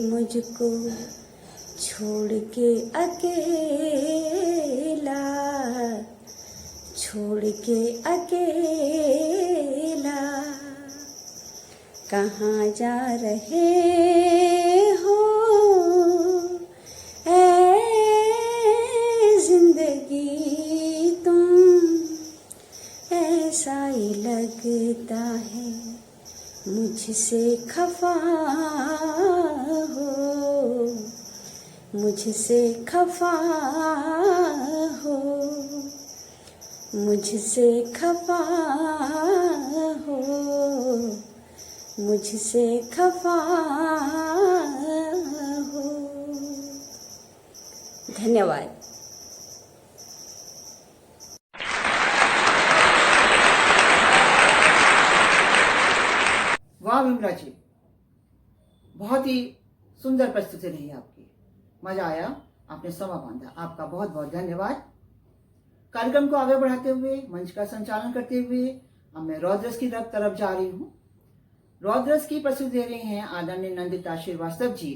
S8: मुझको छोड़ के अकेला, छोड़ के अकेला। कहाँ जा रहे हो ऐ जिंदगी तुम, ऐसा ही लगता है मुझसे खफा हो, मुझसे खफा हो, मुझसे खफा हो, मुझसे खफा हो। धन्यवाद।
S2: वाह विमला जी, बहुत ही सुंदर प्रस्तुति रही आपकी, मजा आया, आपने समा बांधा, आपका बहुत बहुत धन्यवाद। कार्यक्रम को आगे बढ़ाते हुए, मंच का संचालन करते हुए अब मैं रौद्रस की तरफ जा रही हूँ। रौद्रस की प्रस्तुति दे रहे हैं आदरणीय नंदिता श्रीवास्तव जी।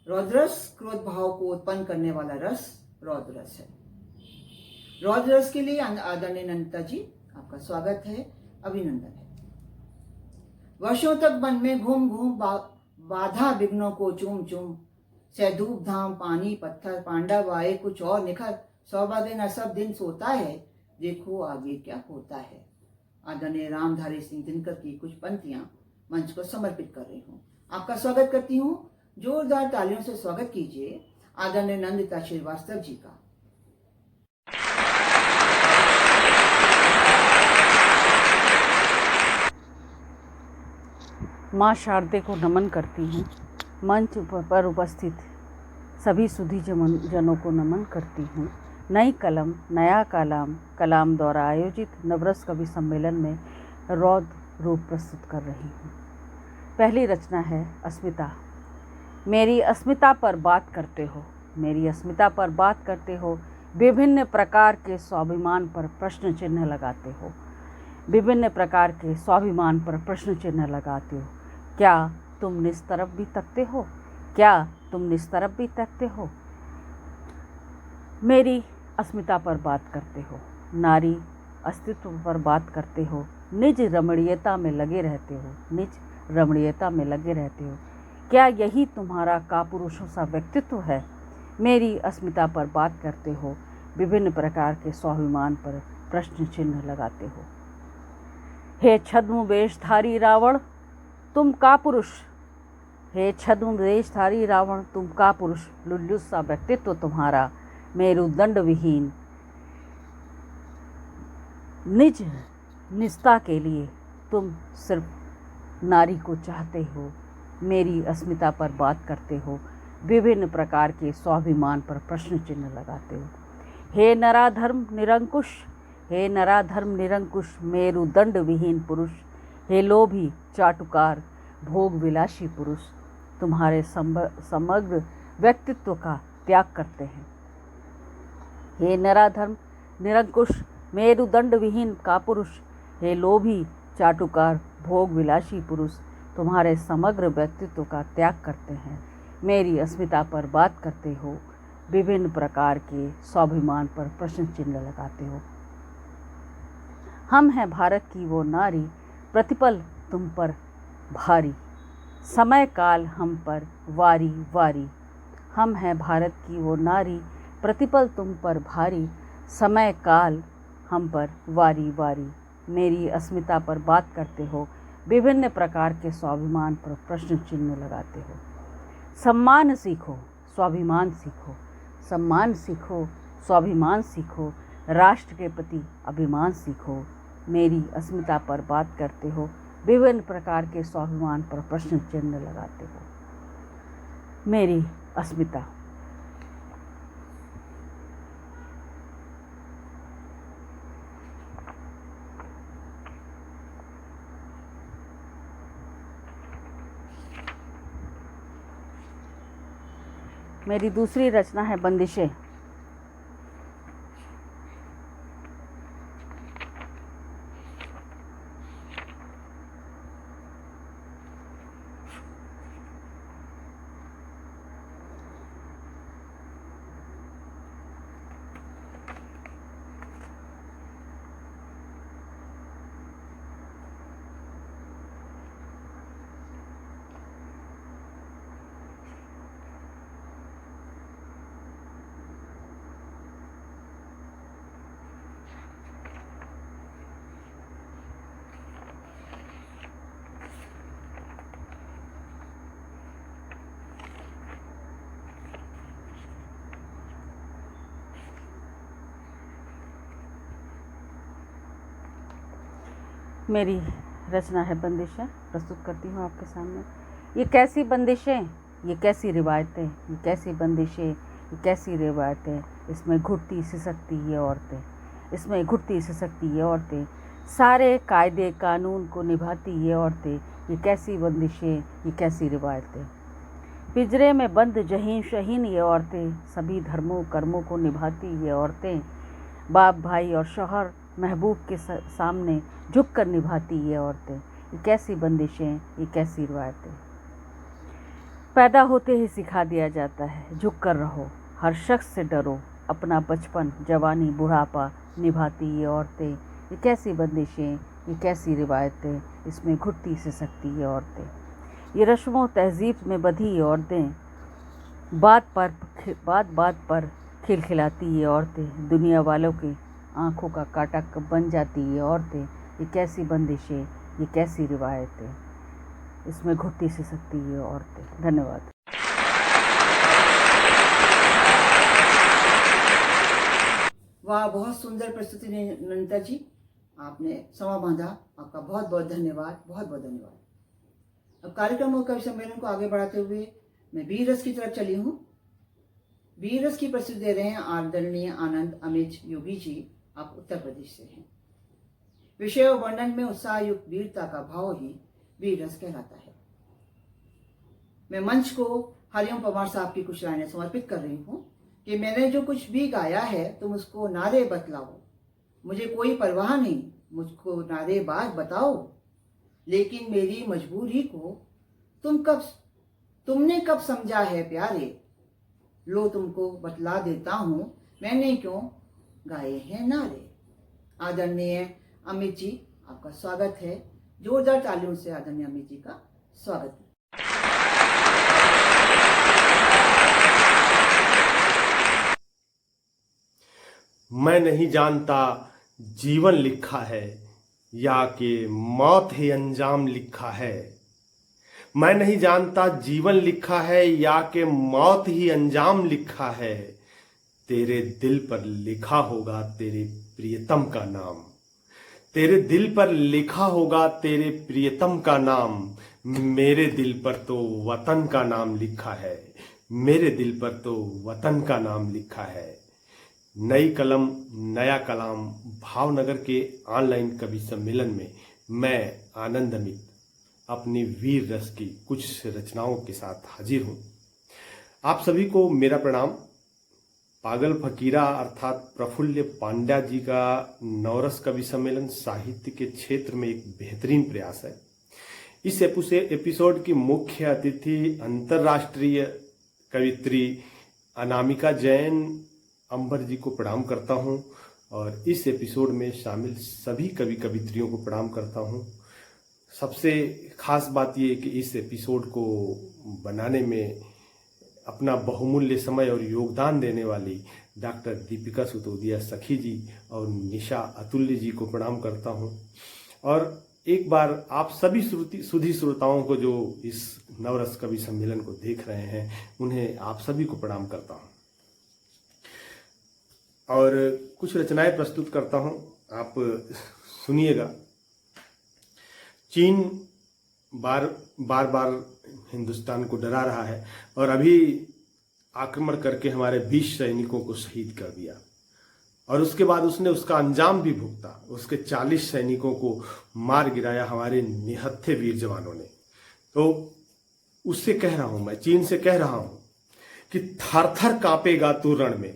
S2: रौद्रस क्रोध भाव को उत्पन्न करने वाला रस रौद्रस है। रौद्रस के लिए आदरणीय नंदिता जी आपका स्वागत है, अभिनंदन है। वर्षों तक मन में घूम घूम बाधा विघ्नों को चूम चूम, से धूप धाम पानी पत्थर पांडव आए कुछ और निखर, सौभाग्य न सब दिन सोता है, देखो आगे क्या होता है। आदरणीय रामधारी सिंह दिनकर की कुछ पंक्तियां मंच को समर्पित कर रही हूँ। आपका स्वागत करती हूँ, जोरदार तालियों से स्वागत कीजिए आदरणीय नंदिता श्रीवास्तव जी का।
S9: माँ शारदे को नमन करती हूँ। मंच पर उपस्थित सभी सुधी जनों को नमन करती हूँ। नई कलम नया कलाम द्वारा आयोजित नवरस कवि सम्मेलन में रौद्र रूप प्रस्तुत कर रही हूँ। पहली रचना है अस्मिता। मेरी अस्मिता पर बात करते हो, मेरी अस्मिता पर बात करते हो, विभिन्न प्रकार के स्वाभिमान पर प्रश्न चिन्ह लगाते हो, विभिन्न प्रकार के स्वाभिमान पर प्रश्न चिन्ह लगाते हो। क्या तुम निस्तरफ भी तकते हो? क्या तुम निस्तरफ भी तकते हो? मेरी अस्मिता पर बात करते हो, नारी अस्तित्व पर बात करते हो, निज रमणीयता में लगे रहते हो, निज रमणीयता में लगे रहते हो। क्या यही तुम्हारा कापुरुषों सा व्यक्तित्व है? मेरी अस्मिता पर बात करते हो, विभिन्न प्रकार के स्वाभिमान पर प्रश्न चिन्ह लगाते हो। हे छद्म वेशधारी रावण तुम कापुरुष, हे छद्म वेशधारी रावण तुम कापुरुष, लुल्लुस सा व्यक्तित्व तुम्हारा, मेरुदंड विहीन निज निष्ठा के लिए तुम सिर्फ नारी को चाहते हो। मेरी अस्मिता पर बात करते हो, विभिन्न प्रकार के स्वाभिमान पर प्रश्न चिन्ह लगाते हो। हे नराधर्म निरंकुश, हे नराधर्म निरंकुश मेरुदंड विहीन पुरुष, हे लोभी चाटुकार भोग विलासी पुरुष, तुम्हारे समग्र व्यक्तित्व का त्याग करते हैं। हे नराधर्म निरंकुश मेरुदंड विहीन का पुरुष, हे लोभी चाटुकार भोग विलासी पुरुष, तुम्हारे समग्र व्यक्तित्व का त्याग करते हैं। मेरी अस्मिता पर बात करते हो, विभिन्न प्रकार के स्वाभिमान पर प्रश्न चिन्ह लगाते हो। हम हैं भारत की वो नारी, प्रतिपल तुम पर भारी, समय काल हम पर वारी वारी। हम हैं भारत की वो नारी, प्रतिपल तुम पर भारी, समय काल हम पर वारी वारी। मेरी अस्मिता पर बात करते हो, विभिन्न प्रकार के स्वाभिमान पर प्रश्न चिन्ह लगाते हो। सम्मान सीखो, स्वाभिमान सीखो, सम्मान सीखो, स्वाभिमान सीखो, राष्ट्र के प्रति अभिमान सीखो। मेरी अस्मिता पर बात करते हो, विभिन्न प्रकार के स्वाभिमान पर प्रश्न चिन्ह लगाते हो। मेरी अस्मिता। मेरी दूसरी रचना है बंदिशें। मेरी रचना है बंदिशें, प्रस्तुत करती हूँ आपके सामने। ये कैसी बंदिशें, ये कैसी रिवायतें, ये कैसी बंदिशें, ये कैसी रिवायतें, इसमें घुटती सिसकती ये औरतें, इसमें घुटती सिसकती ये औरतें, सारे कायदे कानून को निभाती ये औरतें, ये कैसी बंदिशें, ये कैसी रिवायतें। पिंजरे में बंद जहीन शहीन ये औरतें, सभी धर्मों कर्मों को निभाती ये औरतें, बाप भाई और शौहर महबूब के सामने झुककर निभाती ये औरतें, ये कैसी बंदिशें, ये कैसी रिवायतें। पैदा होते ही सिखा दिया जाता है झुक कर रहो, हर शख्स से डरो, अपना बचपन जवानी बुढ़ापा निभाती ये औरतें, ये कैसी बंदिशें, ये कैसी रिवायतें, इसमें घुटती सिसकती ये औरतें। ये रस्मों तहजीब में बधी ये औरतें, बात बात पर खिलखिलाती ये औरतें, दुनिया वालों की आँखों का काटा कब बन जाती ये औरतें, ये कैसी बंदिशें, ये कैसी रिवायतें, इसमें घुटती सिसकती ये औरतें। धन्यवाद।
S2: वाह, बहुत सुंदर प्रस्तुति नंदिता जी, आपने समा बांधा, आपका बहुत बहुत धन्यवाद, बहुत बहुत धन्यवाद। अब कार्यक्रम और कवि सम्मेलन को आगे बढ़ाते हुए मैं वीर रस की तरफ चली हूँ। वीर रस की प्रस्तुति दे रहे हैं आदरणीय आनंद अमित योगी जी, आप उत्तर प्रदेश से हैं। विषय और वर्णन में उत्साह युक्त वीरता का भाव ही वीर रस कहलाता है। मैं मंच को हरिओम पवार साहब की कुछ लाइनें समर्पित कर रही हूँ कि मैंने जो कुछ भी गाया है तुम उसको नारे बतलाओ, मुझे कोई परवाह नहीं, मुझको नारेबाज बताओ, लेकिन मेरी मजबूरी को तुमने कब समझा है प्यारे, लो तुमको बतला देता हूँ मैंने क्यों गाए हैं नारे। आदरणीय अमित जी, आपका स्वागत है, जोरदार तालियों से आदरणीय अमित जी का स्वागत है।
S10: मैं नहीं जानता जीवन लिखा है या कि मौत ही अंजाम लिखा है। मैं नहीं जानता जीवन लिखा है या कि मौत ही अंजाम लिखा है। तेरे दिल पर लिखा होगा तेरे प्रियतम का नाम, तेरे दिल पर लिखा होगा तेरे प्रियतम का नाम। मेरे दिल पर तो वतन का नाम लिखा है, मेरे दिल पर तो वतन का नाम लिखा है। नई कलम नया कलाम भावनगर के ऑनलाइन कवि सम्मेलन में मैं आनंद अमित अपनी वीर रस की कुछ रचनाओं के साथ हाजिर हूँ। आप सभी को मेरा प्रणाम। पागल फकीरा अर्थात प्रफुल्ल पांड्या जी का नवरस कवि सम्मेलन साहित्य के क्षेत्र में एक बेहतरीन प्रयास है। इस एपिसोड की मुख्य अतिथि अंतर्राष्ट्रीय कवित्री अनामिका जैन अंबर जी को प्रणाम करता हूं और इस एपिसोड में शामिल सभी कवि कवित्रियों को प्रणाम करता हूं। सबसे खास बात यह है कि इस एपिसोड को बनाने में अपना बहुमूल्य समय और योगदान देने वाली डॉक्टर दीपिका सुतोदिया सखी जी और निशा अतुल्य जी को प्रणाम करता हूं। और एक बार आप सभी सुधी श्रोताओं को जो इस नवरस कवि सम्मेलन को देख रहे हैं उन्हें आप सभी को प्रणाम करता हूं और कुछ रचनाएं प्रस्तुत करता हूं, आप सुनिएगा। चीन बार बार हिंदुस्तान को डरा रहा है और अभी आक्रमण करके हमारे 20 सैनिकों को शहीद कर दिया और उसके बाद उसने उसका अंजाम भी भुगता। उसके 40 सैनिकों को मार गिराया हमारे निहत्थे वीर जवानों ने। तो उससे कह रहा हूं, मैं चीन से कह रहा हूं कि थर थर कांपेगा तू रण में,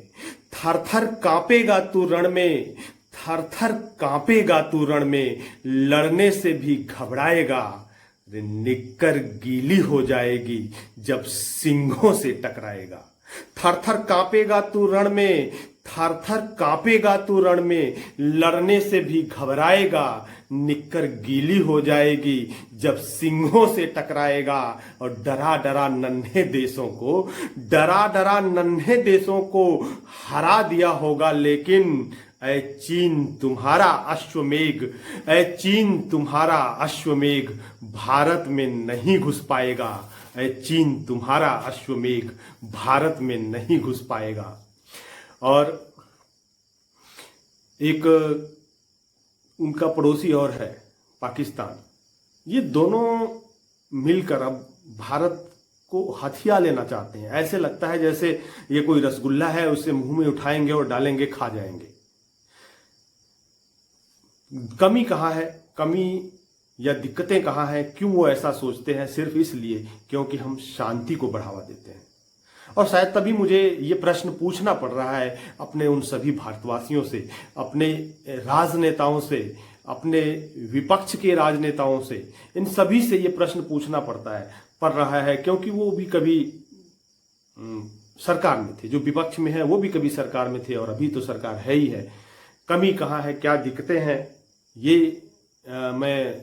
S10: थर थर कांपेगा तू रण में, थर थर कांपेगा तू रण में, लड़ने से भी घबराएगा, निक्कर गीली हो जाएगी जब सिंहों से टकराएगा। थर थर कांपेगा तू रण में, थर थर कांपेगा तू रण में, लड़ने से भी घबराएगा, निक्कर गीली हो जाएगी जब सिंहों से टकराएगा। और डरा डरा नन्हे देशों को हरा दिया होगा, लेकिन ऐ चीन तुम्हारा अश्वमेघ, ऐ चीन तुम्हारा अश्वमेघ भारत में नहीं घुस पाएगा, ऐ चीन तुम्हारा अश्वमेघ भारत में नहीं घुस पाएगा। और एक उनका पड़ोसी और है पाकिस्तान। ये दोनों मिलकर अब भारत को हथिया लेना चाहते हैं। ऐसे लगता है जैसे ये कोई रसगुल्ला है, उसे मुंह में उठाएंगे और डालेंगे, खा जाएंगे। कमी कहाँ है, कमी या दिक्कतें कहाँ हैं, क्यों वो ऐसा सोचते हैं? सिर्फ इसलिए क्योंकि हम शांति को बढ़ावा देते हैं। और शायद तभी मुझे ये प्रश्न पूछना पड़ रहा है अपने उन सभी भारतवासियों से, अपने राजनेताओं से, अपने विपक्ष के राजनेताओं से, इन सभी से ये प्रश्न पूछना पड़ रहा है क्योंकि वो भी कभी सरकार में थे, जो विपक्ष में है वो भी कभी सरकार में थे और अभी तो सरकार है ही है। कमी कहाँ है, क्या दिक्कतें हैं, ये मैं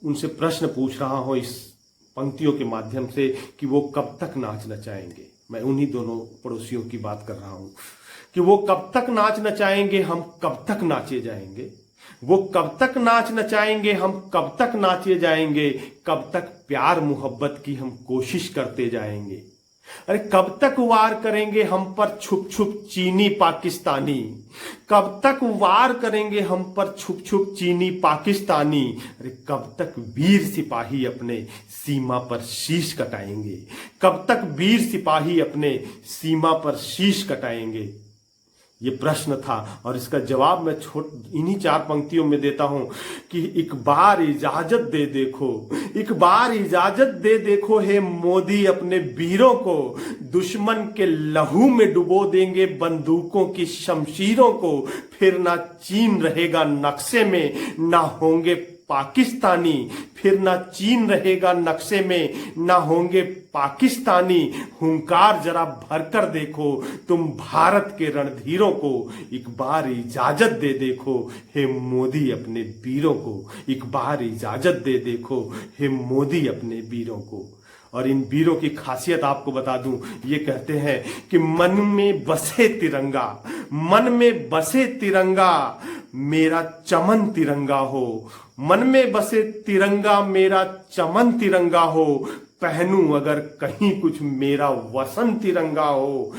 S10: उनसे प्रश्न पूछ रहा हूँ इस पंक्तियों के माध्यम से कि वो कब तक नाच नचाएंगे। मैं उन्हीं दोनों पड़ोसियों की बात कर रहा हूँ कि वो कब तक नाच नचाएंगे, हम कब तक नाचे जाएंगे। वो कब तक नाच नचाएंगे, हम कब तक नाचे जाएंगे। कब तक प्यार मोहब्बत की हम कोशिश करते जाएंगे। अरे कब तक वार करेंगे हम पर छुप छुप चीनी पाकिस्तानी, कब तक वार करेंगे हम पर छुप छुप चीनी पाकिस्तानी। अरे कब तक वीर सिपाही अपने सीमा पर शीश कटाएंगे, कब तक वीर सिपाही अपने सीमा पर शीश कटाएंगे। ये प्रश्न था और इसका जवाब मैं इन्हीं 4 पंक्तियों में देता हूं कि एक बार इजाजत दे देखो, एक बार इजाजत दे देखो हे मोदी अपने वीरों को, दुश्मन के लहू में डुबो देंगे बंदूकों की शमशीरों को। फिर ना चीन रहेगा नक्शे में, ना होंगे पाकिस्तानी, फिर ना चीन रहेगा नक्शे में, ना होंगे पाकिस्तानी। हुंकार जरा भरकर देखो तुम भारत के रणधीरों को, एक बार इजाजत दे देखो हे मोदी अपने वीरों को, एक बार इजाजत दे देखो हे मोदी अपने वीरों को। और इन वीरों की खासियत आपको बता दूं, ये कहते हैं कि मन में बसे तिरंगा, मन में बसे तिरंगा मेरा चमन तिरंगा हो, मन में बसे तिरंगा मेरा चमन तिरंगा हो। पहनूं अगर कहीं कुछ मेरा वसन तिरंगा हो,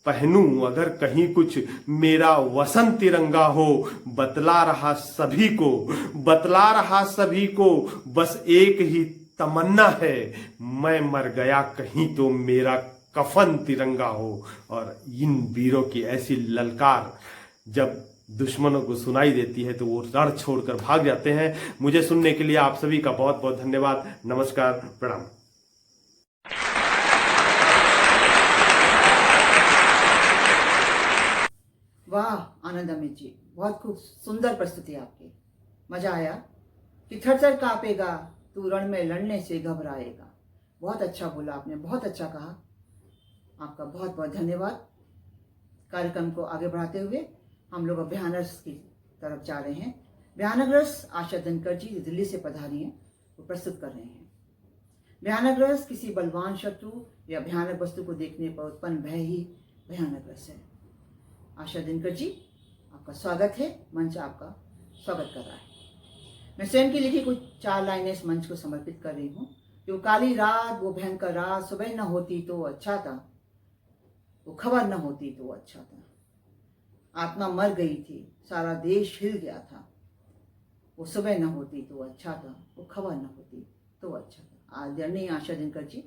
S10: पहनूं अगर कहीं कुछ मेरा वसन तिरंगा हो। बतला रहा सभी को, बतला रहा सभी को, बस एक ही तमन्ना है, मैं मर गया कहीं तो मेरा कफन तिरंगा हो। और इन वीरों की ऐसी ललकार जब दुश्मनों को सुनाई देती है तो वो रण छोड़कर भाग जाते हैं। मुझे सुनने के लिए आप सभी का बहुत बहुत धन्यवाद। नमस्कार, प्रणाम।
S2: वाह आनंद अमित जी, बहुत खूब सुंदर प्रस्तुति आपकी। मजा आया कि थर थर कांपेगा तू रण में लड़ने से घबराएगा। बहुत अच्छा बोला आपने, बहुत अच्छा कहा। आपका बहुत बहुत धन्यवाद। कार्यक्रम को आगे बढ़ाते हुए हम लोग अब भयानक की तरफ जा रहे हैं। भयानक रस आशा धनकर जी दिल्ली से पधारी हैं, वो प्रस्तुत कर रहे हैं। भयानक रस किसी बलवान शत्रु या भयानक वस्तु को देखने पर उत्पन्न भय ही भयानक रस है। आशा दिनकर जी, आपका स्वागत है। मंच आपका स्वागत कर रहा है। मैं स्वयं की लिखी कुछ 4 लाइनें इस मंच को समर्पित कर रही हूँ। जो काली रात, वो भयंकर रात, सुबह न होती तो अच्छा था, वो खबर न होती तो अच्छा था। आत्मा मर गई थी, सारा देश हिल गया था, वो सुबह न होती तो अच्छा था, वो खबर न होती तो अच्छा था। आदरणीय आशा दिनकर जी,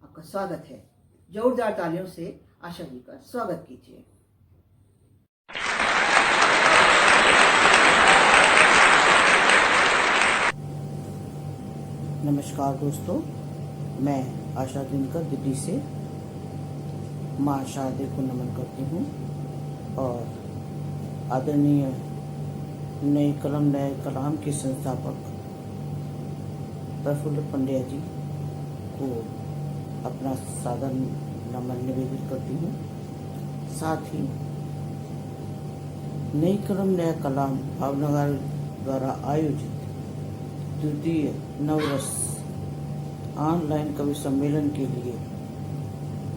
S2: आपका स्वागत है। जोरदार तालियों से आशा जी का स्वागत कीजिए।
S11: नमस्कार दोस्तों, मैं आशा दिनकर दिल्ली से माँ शारदे को नमन करती हूँ और आदरणीय नए कलम नए कलाम के संस्थापक प्रफुल्ल पांड्या जी को अपना सादर नमन निवेदित करती हूँ। साथ ही नई कलम नया कलाम भावनगर द्वारा आयोजित द्वितीय नवरस ऑनलाइन कवि सम्मेलन के लिए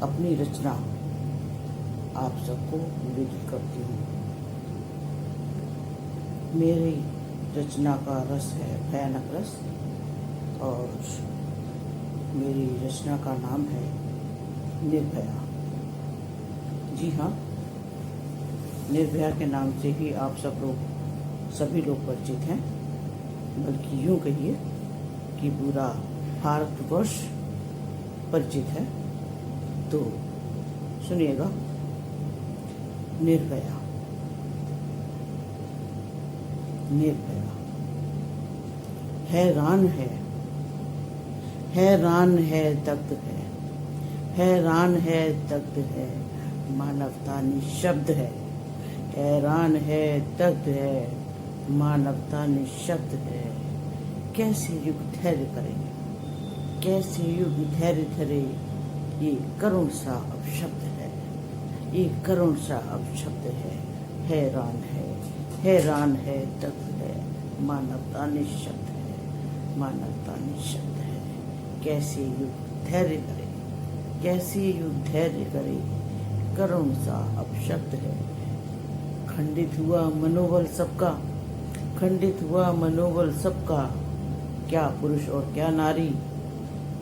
S11: अपनी रचना आप सबको निवेदित करती हूँ। मेरी रचना का रस है भयानक रस और मेरी रचना का नाम है निर्भया। जी हाँ, निर्भया के नाम से ही आप सभी लोग परिचित हैं, बल्कि यूँ कहिए कि पूरा भारतवर्ष परिचित है। तो सुनिएगा, निर्भया। निर्भया हैरान है दग्ध है, हैरान है दग्ध है, मानवता निशब्द है। हैरान है दग्ध है, मानवता निशब्द है। कैसे युग धैर्य करेंगे, कैसे युग धैर्य धरे, ये करुण सा अपशब्द है, ये करुण सा अपशब्द है। हैरान है दग्ध है, मानवता निशब्द है, मानवता निशब्द है। कैसे युग धैर्य करे, कैसे युग धैर्य करे, करुण सा अपशब्द है। खंडित हुआ मनोबल सबका, खंडित हुआ मनोबल सबका, क्या पुरुष और क्या नारी।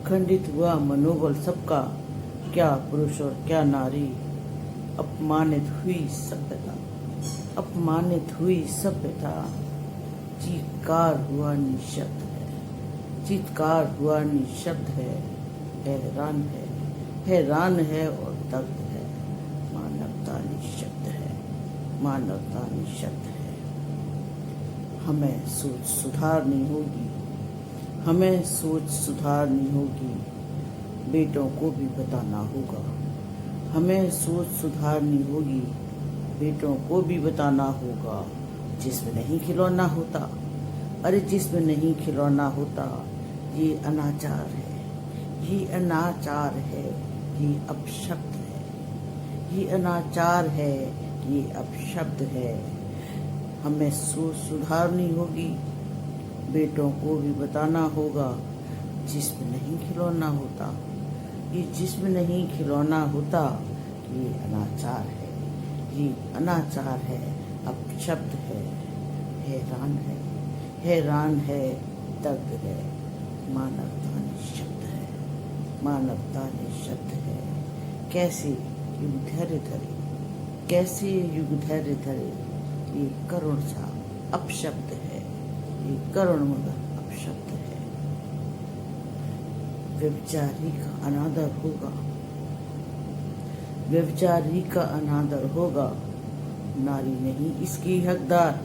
S11: खंडित हुआ मनोबल सबका, क्या पुरुष और क्या नारी। अपमानित हुई सभ्यता, अपमानित हुई सभ्यता। चीत्कार हुआ निशब्द है, चीत्कार हुआ निशब्द है। हैरान है और दग्ध है, मानवता निशब्द है, मानवता निशब्द है। हमें सोच सुधारनी होगी, हमें सोच सुधारनी होगी, बेटों को भी बताना होगा। हमें सोच सुधारनी होगी, बेटों को भी बताना होगा। जिसमें नहीं खिलौना होता, अरे जिसमें नहीं खिलौना होता, ये अनाचार है, ये अनाचार है, ये अपशब्द है, ये अनाचार है, ये अपशब्द है। हमें सोच सुधारनी होगी, बेटों को भी बताना होगा। जिसमें नहीं खिलौना होता, ये जिसमें नहीं खिलौना होता, ये अनाचार है, ये अनाचार है, अपशब्द है। हैरान है दग्ध है, मानवता निशब्द है, मानवता निशब्द है। कैसे युग धैर्य धरे, कैसे युग धैर्य धरे, ये करुण सा अपशब्द है, ये करुण मगर अपशब्द है। व्यभिचारी का अनादर होगा, व्यभिचारी का अनादर होगा, नारी नहीं इसकी हकदार।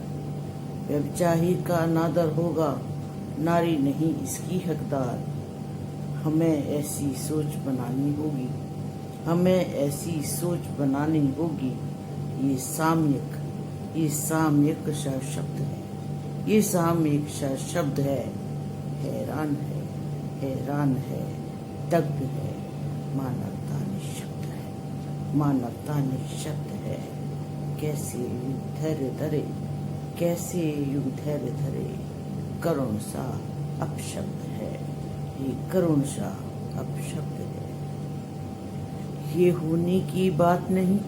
S11: व्यभिचारी का अनादर होगा, नारी नहीं इसकी हकदार। हमें ऐसी सोच बनानी होगी, हमें ऐसी सोच बनानी होगी। ये सामयिक शब्द है, ये सामयिक शब्द है। हैरान है, दग्ध है, मानवता निःशब्द है, मानवता निःशब्द है। कैसे युग धैर्य धरे, कैसे युग धैर्य धरे, करुण सा अपशब्द है, ये करुण सा अपशब्द है। ये होने की बात नहीं,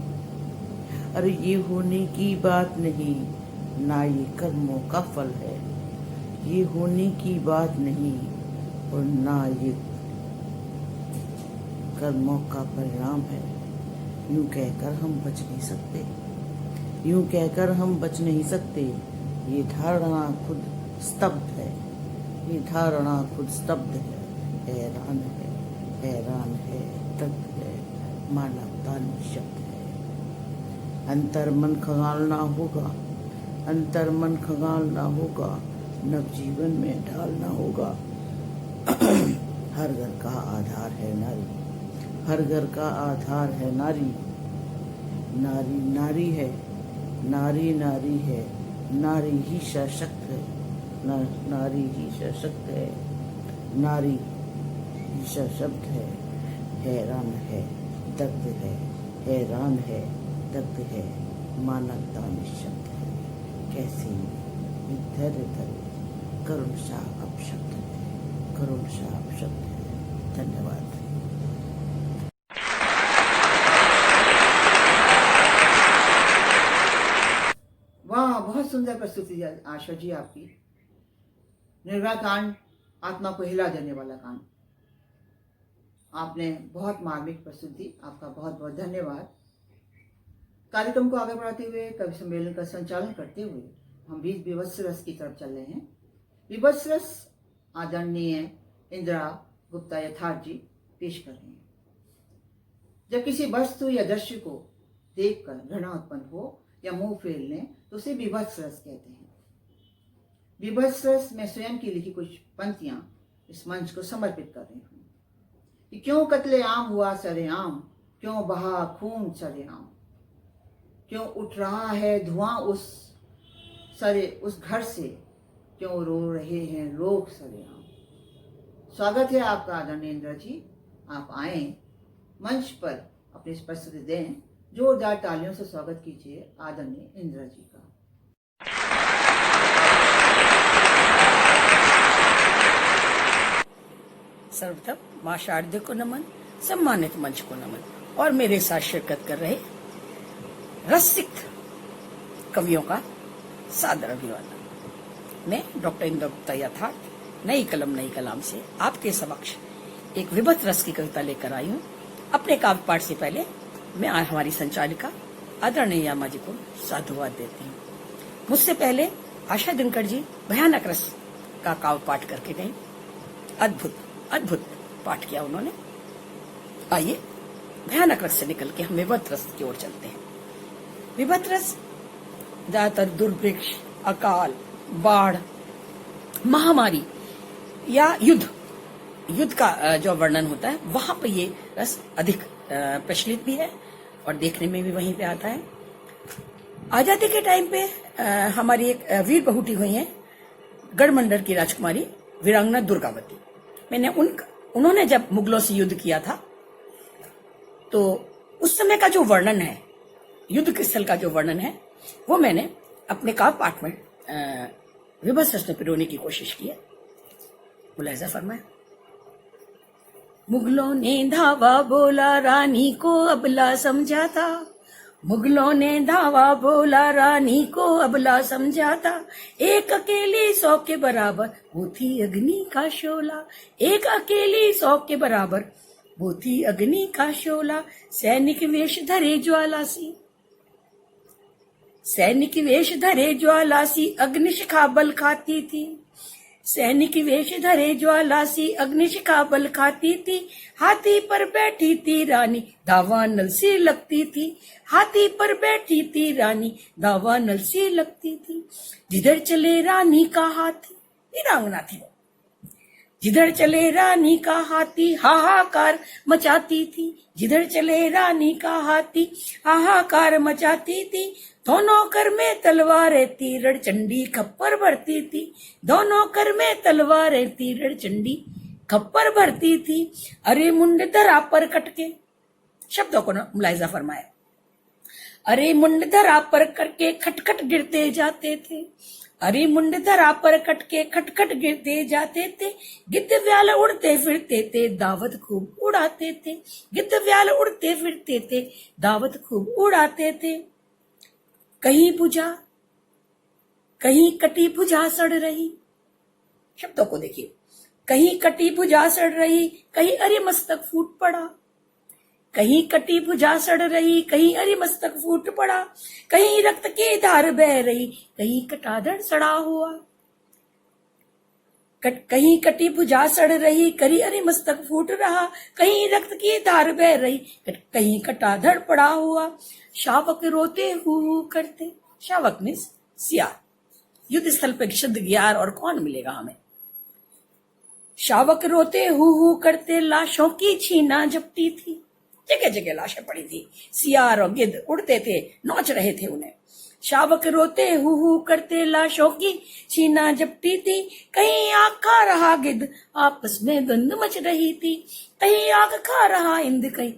S11: अरे ये होने की बात नहीं, ना ये कर्मों का फल है। ये होने की बात नहीं और ना ये कर्मों का परिणाम है। यूं कहकर हम बच नहीं सकते, यूं कहकर हम बच नहीं सकते। ये धारणा खुद स्तब्ध है, ये धारणा खुद स्तब्ध है। हैरान है, तक है, मानवता निःशब्द है। अंतर मन खंगालना होगा, अंतर मन खंगालना होगा, नवजीवन में ढालना होगा। हर घर का आधार है नारी, हर घर का आधार है नारी। नारी नारी है, नारी नारी है, नारी ही सशक्त है, नारी ही सशक्त है, नारी ही सशक्त है। हैरान है, दग्ध है, हैरान है, दग्ध है, मानवता निःशब्द है। कैसे धैर्य धरे, करुण सा अपशब्द है, करुण सा अपशब्द है। धन्यवाद।
S2: वाह, बहुत सुंदर प्रस्तुति आशा जी आपकी। निर्भया कांड आत्मा को हिला देने वाला कांड। आपने बहुत मार्मिक प्रस्तुति, आपका बहुत बहुत धन्यवाद। कार्यक्रम को आगे बढ़ाते हुए, कवि सम्मेलन का संचालन करते हुए हम बीच विवत्स रस की तरफ चल रहे हैं। विवत्स रस आदरणीय इंदिरा गुप्ता यथार्थ जी पेश कर रहे हैं। जब किसी वस्तु या दृश्य को देखकर घृणा उत्पन्न हो या मुंह फेर लें तो उसे विभत्स रस कहते हैं। विभत्स रस में स्वयं की लिखी कुछ पंक्तियां इस मंच को समर्पित कर रही हूँ कि क्यों कत्ले आम हुआ सरेआम, क्यों बहा खून सरेआम, क्यों उठ रहा है धुआं उस घर से, क्यों रो रहे हैं लोग सरेआम। स्वागत है आपका आदरणीय इंदिरा जी। आप आए मंच पर अपनी प्रस्तुति दें। जोरदार तालियों से स्वागत कीजिए आदरणीय इंदिरा जी का।
S12: सर्वप्रथम मां शारदे को नमन, सम्मानित मंच को नमन और मेरे साथ शिरकत कर रहे रसिक कवियों का सादर अभिवादन। मैं डॉक्टर इंदिरा गुप्ता यथार्थ नई कलम से आपके समक्ष एक विभत्स रस की कविता लेकर आई हूँ। अपने काव्य पाठ से पहले मैं हमारी संचालिका आदरणीय यामा जी को साधुवाद देती हूँ। मुझसे पहले आशा दिनकर जी भयानक रस का काव्य पाठ करके गई। अद्भुत पाठ किया उन्होंने। आइए भयानक रस से निकल के हम विभत्स रस की ओर चलते हैं। विभत्स रस ज्यादातर दुर्भिक्ष, अकाल, बाढ़, महामारी या युद्ध का जो वर्णन होता है वहां पर ये रस अधिक प्रचलित भी है और देखने में भी वहीं पे आता है। आजादी के टाइम पे हमारी एक वीर बहुटी हुई है गढ़मंडल की राजकुमारी वीरांगना दुर्गावती। मैंने उन्होंने जब मुगलों से युद्ध किया था तो उस समय का जो वर्णन है, युद्ध के स्थल का जो वर्णन है, वो मैंने अपने काव्य पाठ में विभत्स रस में पिरोने की कोशिश की है। मुलाहिजा फरमाए। मुगलों ने धावा बोला रानी को अबला समझा था, मुगलों ने धावा बोला रानी को अबला समझा था। एक अकेली 100 के बराबर वो थी अग्नि का शोला, एक अकेली 100 के बराबर वो थी अग्नि का शोला। सैनिक वेश धरे ज्वालासी, सैनिक वेश धरे ज्वालासी, अग्निशिखा बल खाती थी। सैनिक वेश धरे ज्वाला सी अग्निशिखा बल खाती थी। हाथी पर बैठी थी रानी दावानल सी लगती थी। हाथी पर बैठी थी रानी दावानल सी लगती थी। जिधर चले रानी का हाथी, वीरांगना थी वो। जिधर चले रानी का हाथी हाहाकार मचाती थी। जिधर चले रानी का हाथी हाहाकार मचाती थी। दोनों कर में तलवारें थी, रणचंडी खप्पर भरती थी। दोनों कर में तलवारें थी, रणचंडी खप्पर भरती थी। अरे मुंड धरा पर कटके, शब्दों को ना मुलाहिजा फरमाए। अरे मुंड धरा पर कटके खटखट गिरते जाते थे। अरे मुंड धरा पर कटके खटखट गिरते जाते थे। गिद्ध व्याल उड़ते फिरते थे, दावत खूब उड़ाते थे। गिद्ध व्याल उड़ते फिरते थे, दावत खूब उड़ाते थे। कहीं बुझा, कहीं कटी भुजा सड़ रही। शब्दों को देखिए, कहीं कटी भुजा सड़ रही, कहीं अरे मस्तक फूट पड़ा। कहीं कटी भुजा सड़ रही, कहीं अरे मस्तक फूट पड़ा। कहीं रक्त की धार बह रही, कहीं कटाधड़ सड़ा हुआ। कहीं कटी भुजा सड़ रही, कहीं अरे मस्तक फूट रहा। कहीं रक्त की धार बह रही, कहीं कटाधड़ पड़ा हुआ। शावक रोते हु करते, शावक मीन्स सियार। युद्ध स्थल पे शुद्ध ग्यार और कौन मिलेगा हमें। शावक रोते हु करते, लाशों की छीना झपटी थी। जगह जगह लाशें पड़ी थी। सियार और गिद्ध उड़ते थे, नोच रहे थे उन्हें। शावक रोते हु करते, लाशों की छीना झपटी थी। कहीं आग खा रहा गिद्ध, आपस में द्वंद मच रही थी। कहीं आग खा रहा इंद, कहीं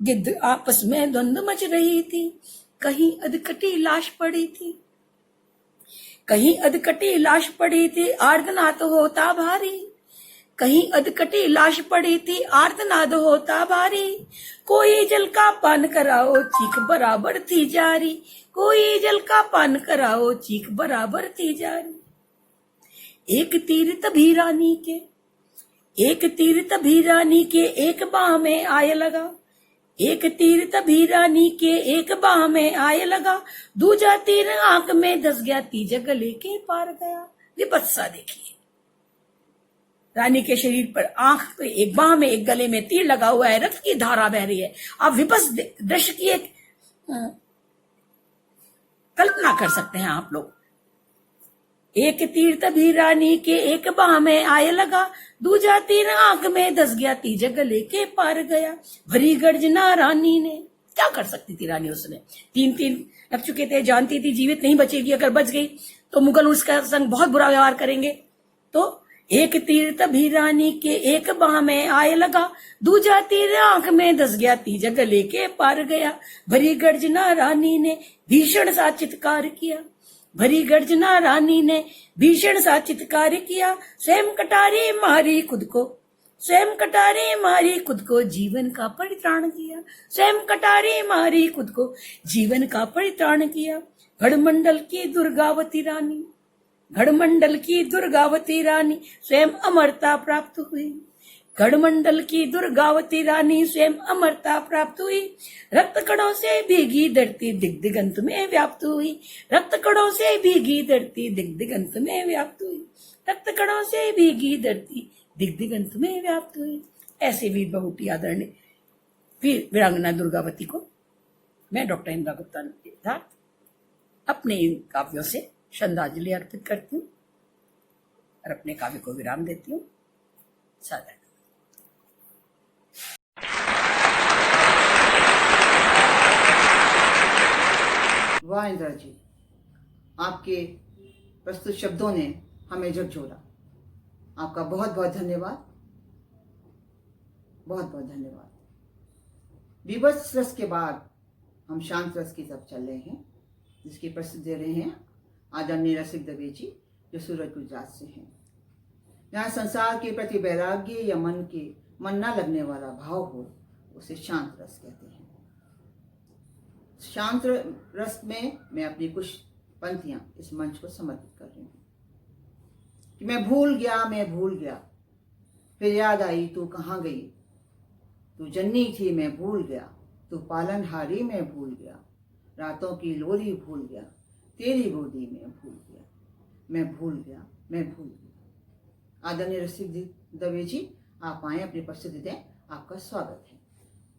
S12: गिद्ध, आपस में द्वंद मच रही थी। कहीं अधकटी लाश पड़ी थी। कहीं अधकटी लाश पड़ी थी, आर्तनाद होता भारी। कहीं अधकटी लाश पड़ी थी, आर्तनाद होता भारी। कोई जल का पान कराओ, चीख बराबर थी जारी। कोई जल का पान कराओ, चीख बराबर थी जारी। एक तीर तभी रानी के, एक तीर तभी रानी के, एक बाह में आए लगा। एक तीर तभी रानी के, एक बाह में आए लगा। दूजा तीर आंख में धस गया, तीजा गले के पार गया। विपत्सा देखिए, रानी के शरीर पर आंख पे एक बाह में एक गले में तीर लगा हुआ है, रक्त की धारा बह रही है। आप विपत्स दृश्य की एक कल्पना कर सकते हैं आप लोग। एक तीर तभी रानी के, एक बाह में आए लगा। दूजा तीर आंख में धस गया, तीजा गले के पार गया। भरी गर्जना रानी ने, क्या कर सकती थी रानी उसने। तीन तीन लग चुके थे, जानती थी जीवित नहीं बचेगी, अगर बच गई तो मुगल उसका संग बहुत बुरा व्यवहार करेंगे। तो एक तीर तभी रानी के, एक बाह में आए लगा। दूजा तीर आंख में धस गया, तीजा गले के पार गया। भरी गर्जना रानी ने भीषण सा चित्कार किया। भरी गर्जना रानी ने भीषण सा चित्कार किया। स्वयं कटारी मारी खुद को, स्वयं कटारी मारी खुद को, जीवन का परित्राण किया। स्वयं कटारी मारी खुद को, जीवन का परित्राण किया। गढ़मंडल की दुर्गावती रानी, गढ़मंडल की दुर्गावती रानी स्वयं अमरता प्राप्त हुई। गढ़मंडल की दुर्गावती रानी स्वयं अमरता प्राप्त हुई। रक्त कणों से भीगी धरती दिग्दिगंत में व्याप्त हुई। रक्त कणों से भीगी धरती दिग्दिगंत में व्याप्त हुई। रक्त कणों से भीगी धरती दिग्दिगंत में व्याप्त हुई। ऐसे वीर बहुटी आदरणीय वीरांगना दुर्गावती को मैं डॉक्टर इंदिरा गुप्ता के अपने इन काव्यों से श्रद्धांजलि अर्पित करती हूँ और अपने काव्य को विराम देती हूँ। सादर।
S2: वाह इंदिरा जी, आपके प्रस्तुत शब्दों ने हमें झकझोरा। आपका बहुत बहुत धन्यवाद, बहुत बहुत धन्यवाद। विभत्स रस के बाद हम शांत रस की तरफ चल रहे हैं, जिसकी प्रस्तुति दे रहे हैं आदरणीय रसिक दवे जी, जो सूरत गुजरात से हैं। यहाँ संसार के प्रति वैराग्य या मन न लगने वाला भाव हो, उसे शांत रस कहते हैं। शांत रस में मैं अपनी कुछ पंक्तियां इस मंच को समर्पित कर रही हूँ कि मैं भूल गया, फिर याद आई तू कहाँ गई। तू जन्नी थी मैं भूल गया, तू पालनहारी मैं भूल गया। रातों की लोरी भूल गया, तेरी गोदी में भूल गया। मैं भूल गया, मैं भूल गया। आदरणीय रसिक दवे जी, आप आए, अपनी उपस्थिति दें, आपका स्वागत है।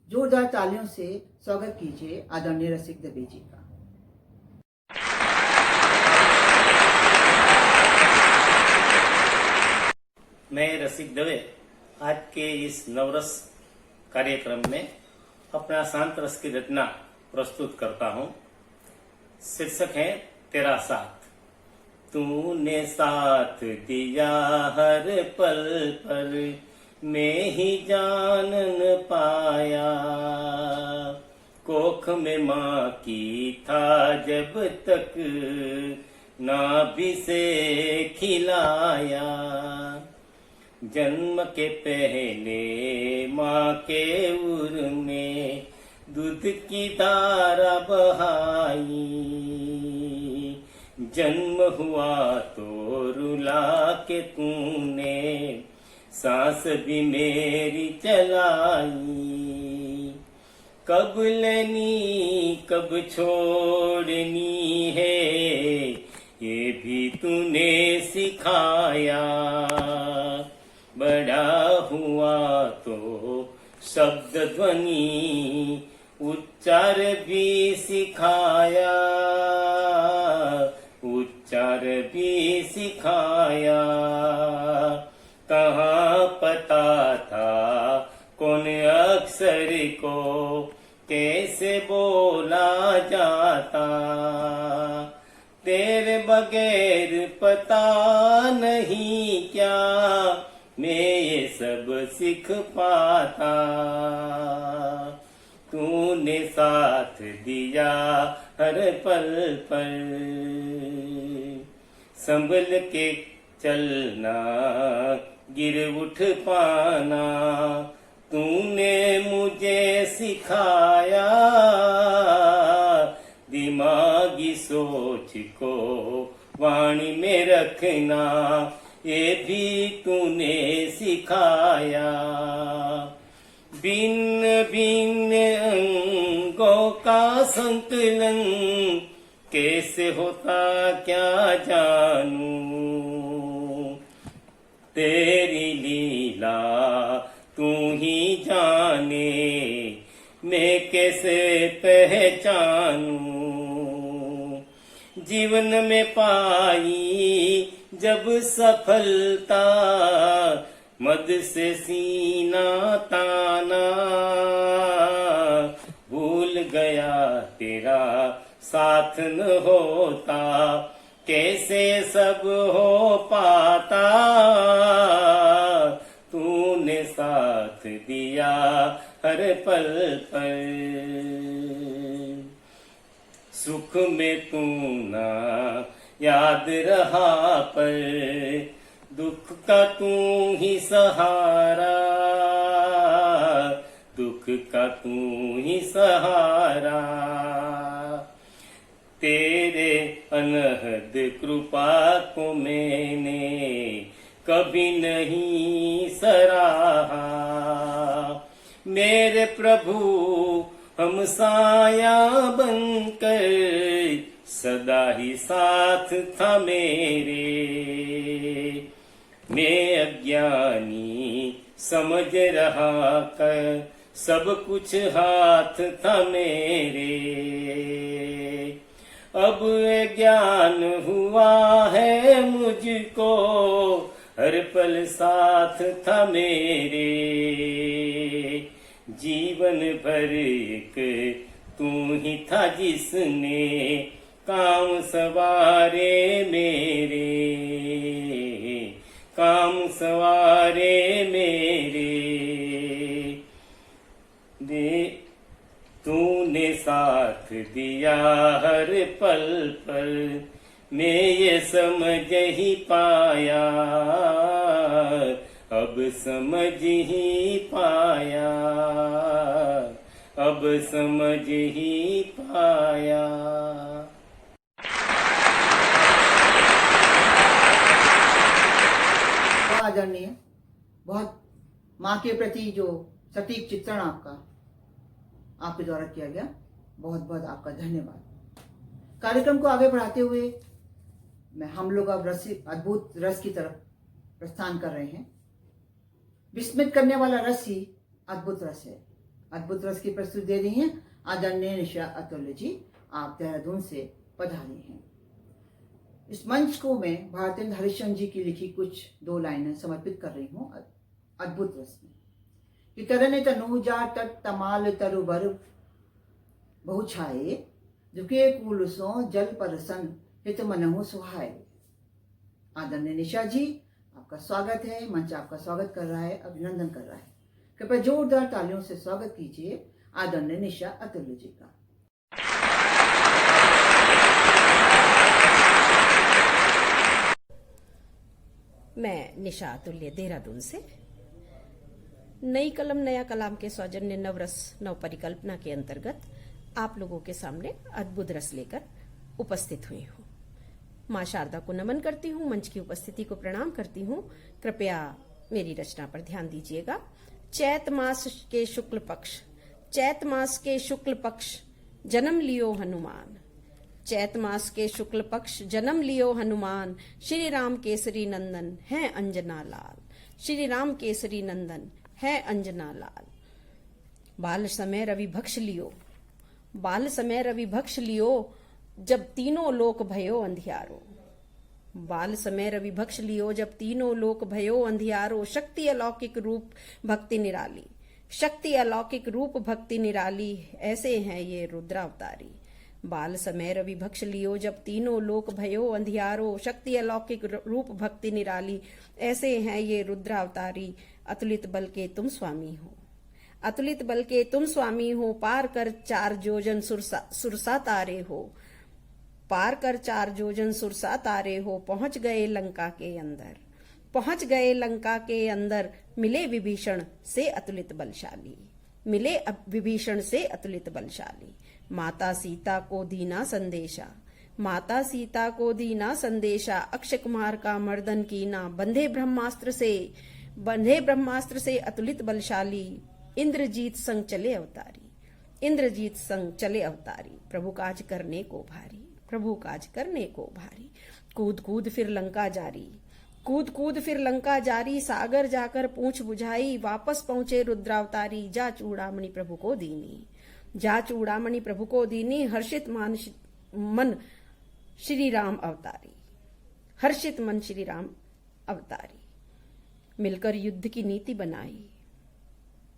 S2: जोरदार तालियों से स्वागत कीजिए आदरणीय रसिक दवे जी का।
S5: मैं रसिक दवे आज के इस नवरस कार्यक्रम में अपना शांत रस की रचना प्रस्तुत करता हूँ। शीर्षक है तेरा साथ। तूने साथ दिया हर पल पर, मैं ही जान न पाया। कोख में माँ की था जब तक, नाभि से खिलाया। जन्म के पहले माँ के उर में दूध की धारा बहाई। जन्म हुआ तो रुला के तूने सांस भी मेरी चलाई। कब लेनी कब छोड़नी है, ये भी तूने सिखाया। बड़ा हुआ तो शब्द ध्वनि उच्चार भी सिखाया। उच्चार भी सिखाया। कहाँ पता था कौन अक्षर को कैसे बोला जाता। तेरे बगैर पता नहीं क्या मैं ये सब सीख पाता। तूने साथ दिया हर पल पर, संभल के चलना गिर उठ पाना। तूने मुझे सिखाया, दिमागी सोच को वाणी में रखना, ये भी तूने सिखाया। भिन्न भिन्न अंगों का संकलन कैसे होता क्या जानूं। तेरी लीला तू ही जाने, मैं कैसे पहचानूं। जीवन में पाई जब सफलता, मद से सीना ताना। भूल गया तेरा साथ न होता, कैसे सब हो पाता। तूने साथ दिया हर पल पर, सुख में तू ना याद रहा पर, दुख का तू ही सहारा। दुख का तू ही सहारा। तेरे अनहद कृपा को मैंने कभी नहीं सराहा। मेरे प्रभु हम साया बनकर, सदा ही साथ था मेरे। मैं अज्ञानी समझ रहा कर, सब कुछ हाथ था मेरे। अब ज्ञान हुआ है मुझको, हर पल साथ था मेरे। जीवन भर एक तू ही था जिसने काम सवारे मेरे। काम सवारे मेरे। दे तूने साथ दिया हर पल पर, मैं ये समझ ही पाया। अब समझ ही पाया। अब समझ ही पाया।
S2: आदरणीय, बहुत माँ के प्रति जो सटीक चित्रण आपके द्वारा किया गया, बहुत बहुत आपका धन्यवाद। कार्यक्रम को आगे बढ़ाते हुए हम लोग अब अद्भुत रस की तरफ प्रस्थान कर रहे हैं। विस्मित करने वाला रस ही अद्भुत रस है। अद्भुत रस की प्रस्तुति दे रही हैं आदरणीय निशा अतुल्य जी। आप देहरादून से पधारी हैं। इस मंच को मैं भारतेंद्र हरिश्चंद्र जी की लिखी कुछ 2 लाइनें समर्पित कर रही हूँ अद्भुत रस में। कि तरने तनु जा तट तमाल तरु बर बहु छाए, दुखे कुलसों जल परसन हित मनहु सुहाए। आदरणीय निशा जी, आपका स्वागत है। मंच आपका स्वागत कर रहा है, अभिनंदन कर रहा है। कृपया जोरदार तालियों से स्वागत कीजिए आदरणीय निशा अतुल्य जी का।
S1: मैं निशा अतुल्य देहरादून से नई कलम नया कलाम के सौजन्य नवरस नव परिकल्पना के अंतर्गत आप लोगों के सामने अद्भुत रस लेकर उपस्थित हुई हूँ। माँ शारदा को नमन करती हूँ, मंच की उपस्थिति को प्रणाम करती हूँ। कृपया मेरी रचना पर ध्यान दीजिएगा। चैत मास के शुक्ल पक्ष, चैत मास के शुक्ल पक्ष जन्म लियो हनुमान। चैत मास के शुक्ल पक्ष जन्म लियो हनुमान, श्री राम केसरी नंदन है अंजना लाल। श्री राम केसरी नंदन है अंजना लाल। बाल समय रवि भक्ष लियो, बाल समय रवि भक्ष लियो, जब तीनों लोक भयो अंधियारो। बाल समय रवि भक्ष लियो, जब तीनों लोक भयो अंधियारो। शक्ति अलौकिक रूप भक्ति निराली, शक्ति अलौकिक रूप भक्ति निराली, ऐसे हैं ये रुद्रावतारी। बाल समय रवि भक्ष लियो, जब तीनों लोक भयो अंधियारो। शक्ति अलौकिक रूप भक्ति निराली, ऐसे हैं ये रुद्रावतारी। अतुलित बल के तुम स्वामी हो, अतुलित बल के तुम स्वामी हो। पार कर 4 योजन सुरसा तारे हो, पार कर 4 योजन सुरसा तारे हो। पहुंच गए लंका के अंदर, पहुंच गए लंका के अंदर। मिले विभीषण से अतुलित बलशाली, मिले विभीषण से अतुलित बलशाली। माता सीता को दीना संदेशा, माता सीता को दीना संदेशा। अक्षय कुमार का मर्दन कीना, बंधे ब्रह्मास्त्र से, बंधे ब्रह्मास्त्र से अतुलित बलशाली। इंद्रजीत संग चले अवतारी, इंद्रजीत संग चले अवतारी। प्रभु काज करने को भारी, प्रभु काज करने को भारी। कूद कूद फिर लंका जारी, कूद कूद फिर लंका जारी। सागर जाकर पूंछ बुझाई, वापस पहुंचे रुद्रावतारी। जा चूड़ामणि प्रभु को दीनी, जा चूड़ामणि प्रभु को दीनी। हर्षित मन श्री राम अवतारी, हर्षित मन श्री राम अवतारी। मिलकर युद्ध की नीति बनाई,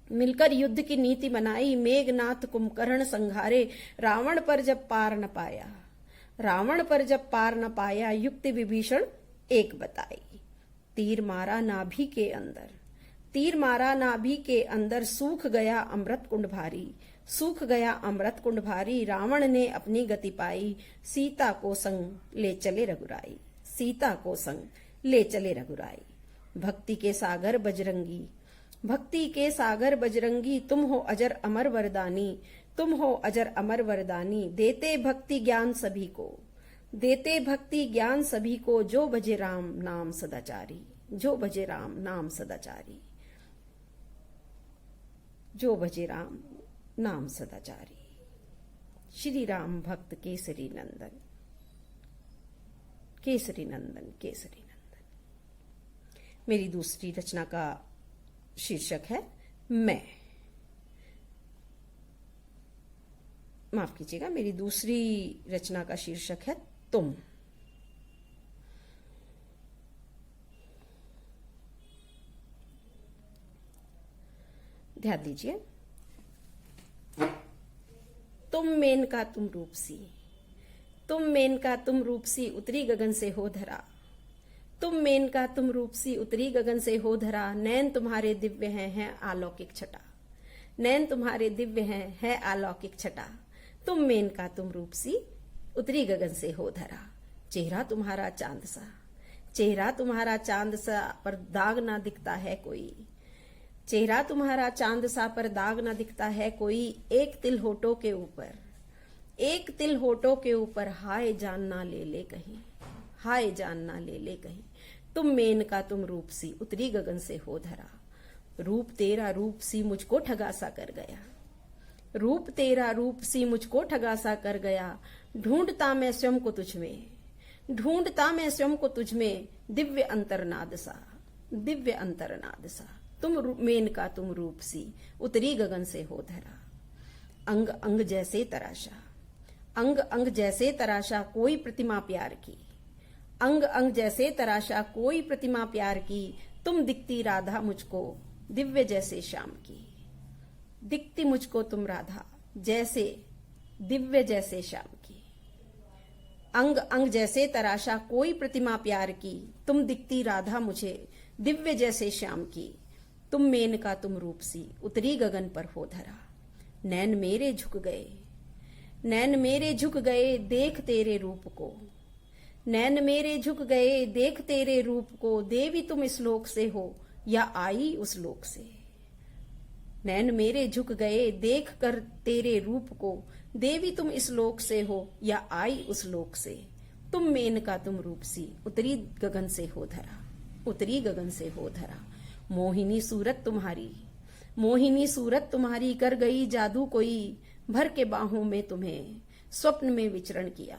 S1: मिलकर युद्ध की नीति बनाई। मेघनाथ कुंभकर्ण संघारे, रावण पर जब पार न पाया, रावण पर जब पार न पाया। युक्ति विभीषण एक बताई, तीर मारा नाभि के अंदर, तीर मारा नाभि के अंदर। सूख गया अमृत कुंड भारी, सूख गया अमृत कुंड भारी। रावण ने अपनी गति पाई, सीता को संग ले चले रघुराई, सीता को संग ले चले रघुराई। भक्ति के सागर बजरंगी, भक्ति के सागर बजरंगी। तुम हो अजर अमर वरदानी, तुम हो अजर अमर वरदानी। देते भक्ति ज्ञान सभी को, देते भक्ति ज्ञान सभी को। जो भजे राम नाम सदाचारी, जो भजे राम नाम सदाचारी, जो भजे राम नाम सदाचारी। श्री राम भक्त केसरी नंदन, केसरी नंदन, केसरी नंदन। मेरी दूसरी रचना का शीर्षक है मैं। माफ कीजिएगा, मेरी दूसरी रचना का शीर्षक है तुम। ध्यान दीजिए। तुम मेनका तुम रूपसी, तुम मेनका तुम रूपसी, उतरी गगन से हो धरा। तुम मेनका तुम रूपसी, उतरी गगन से हो धरा। नैन तुम्हारे दिव्य हैं अलौकिक छटा, नैन तुम्हारे दिव्य हैं अलौकिक छटा। तुम मेनका तुम रूपसी, उतरी गगन से हो धरा। चेहरा तुम्हारा चांद सा, चेहरा तुम्हारा चांद सा, पर दाग ना दिखता है कोई। चेहरा तुम्हारा चांद सा, पर दाग ना दिखता है कोई। एक तिल होठों के ऊपर, एक तिल होठों के ऊपर। हाय जान ना ले ले कहीं, हाय जान ना ले ले कहीं। तुम मेनका तुम रूपसी, उतरी गगन से हो धरा। रूप तेरा रूप सी मुझको ठगासा कर गया, रूप तेरा रूप सी मुझको ठगासा कर गया। ढूंढता मैं स्वयं को तुझ में, ढूंढता मैं स्वयं को तुझ में। दिव्य अंतरनाद सा, दिव्य अंतरनाद सा, तुम मेनका तुम रूप सी, उतरी गगन से हो धरा। अंग अंग जैसे तराशा, अंग अंग जैसे तराशा कोई प्रतिमा प्यार की, अंग अंग जैसे तराशा कोई प्रतिमा प्यार की, तुम दिखती राधा मुझको दिव्य जैसे श्याम की। दिखती मुझको तुम राधा जैसे दिव्य जैसे श्याम की। अंग अंग जैसे तराशा कोई प्रतिमा प्यार की, तुम दिखती राधा मुझे दिव्य जैसे श्याम की। तुम मेनका तुम रूप सी, उतरी गगन पर हो धरा। नैन मेरे झुक गए, नैन मेरे झुक गए देख तेरे रूप को, नैन मेरे झुक गए देख तेरे रूप को। देवी तुम इस लोक से हो या आई उस लोक से। नैन मेरे झुक गए देख कर तेरे रूप को, देवी तुम इस लोक से हो या आई उस लोक से। तुम मेनका तुम रूप सी, उतरी गगन से हो धरा, उतरी गगन से हो धरा। मोहिनी सूरत तुम्हारी, मोहिनी सूरत तुम्हारी कर गई जादू कोई, भर के बाहों में तुम्हें स्वप्न में विचरण किया,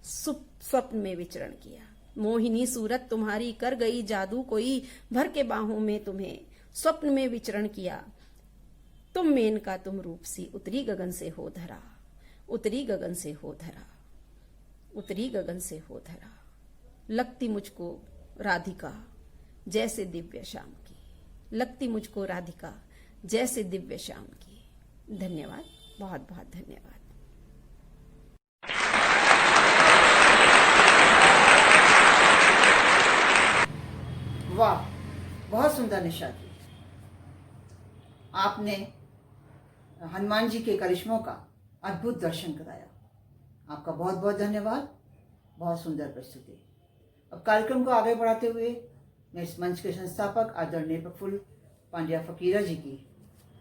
S1: स्वप्न में विचरण किया। मोहिनी सूरत तुम्हारी कर गई जादू कोई, भर के बाहों में तुम्हें स्वप्न में विचरण किया। तुम मेनका तुम रूप सी, उतरी गगन से हो धरा, उतरी गगन से हो धरा, उतरी गगन से हो धरा। लगती मुझको राधिका जैसे दिव्य श्याम की, लगती मुझको राधिका जैसे दिव्य श्याम की। धन्यवाद, बहुत बहुत धन्यवाद।
S2: वाह, बहुत सुंदर निशा जी। आपने हनुमान जी के करिश्मों का अद्भुत दर्शन कराया। आपका बहुत बहुत धन्यवाद, बहुत सुंदर प्रस्तुति। अब कार्यक्रम को आगे बढ़ाते हुए मैं इस मंच के संस्थापक आदरणीय प्रफुल्ल पांड्या फकीरा जी की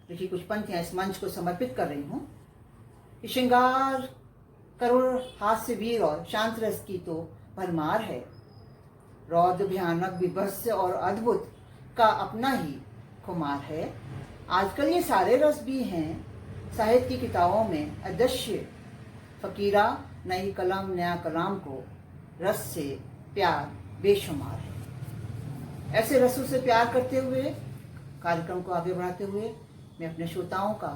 S2: लिखी कुछ पंक्तियां इस मंच को समर्पित कर रही हूँ कि श्रृंगार करुण हास्य वीर और शांत रस की तो भरमार है, रौद्र भयानक विभत्स और अद्भुत का अपना ही खुमार है। आजकल ये सारे रस भी हैं साहित्य की किताबों में अदृश्य, फकीरा नई कलम नया कलाम को रस से प्यार बेशुमार है। ऐसे रसों से प्यार करते हुए कार्यक्रम को आगे बढ़ाते हुए मैं अपने श्रोताओं का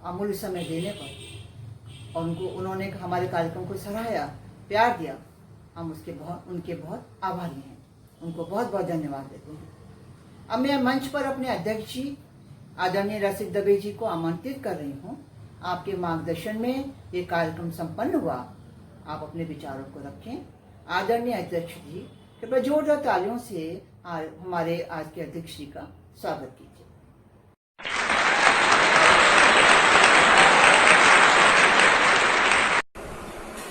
S2: अमूल्य समय देने पर और उन्होंने हमारे कार्यक्रम को सराहा, प्यार दिया, हम उनके बहुत आभारी हैं। उनको बहुत बहुत धन्यवाद देते हैं। अब मैं मंच पर अपने अध्यक्ष जी आदरणीय रसिक दवे जी को आमंत्रित कर रही हूँ। आपके मार्गदर्शन में ये कार्यक्रम संपन्न हुआ। आप अपने विचारों को रखें। आदरणीय अध्यक्ष जी, कृपया जोरदार तालियों से हमारे आज के अध्यक्ष जी का स्वागत कीजिए।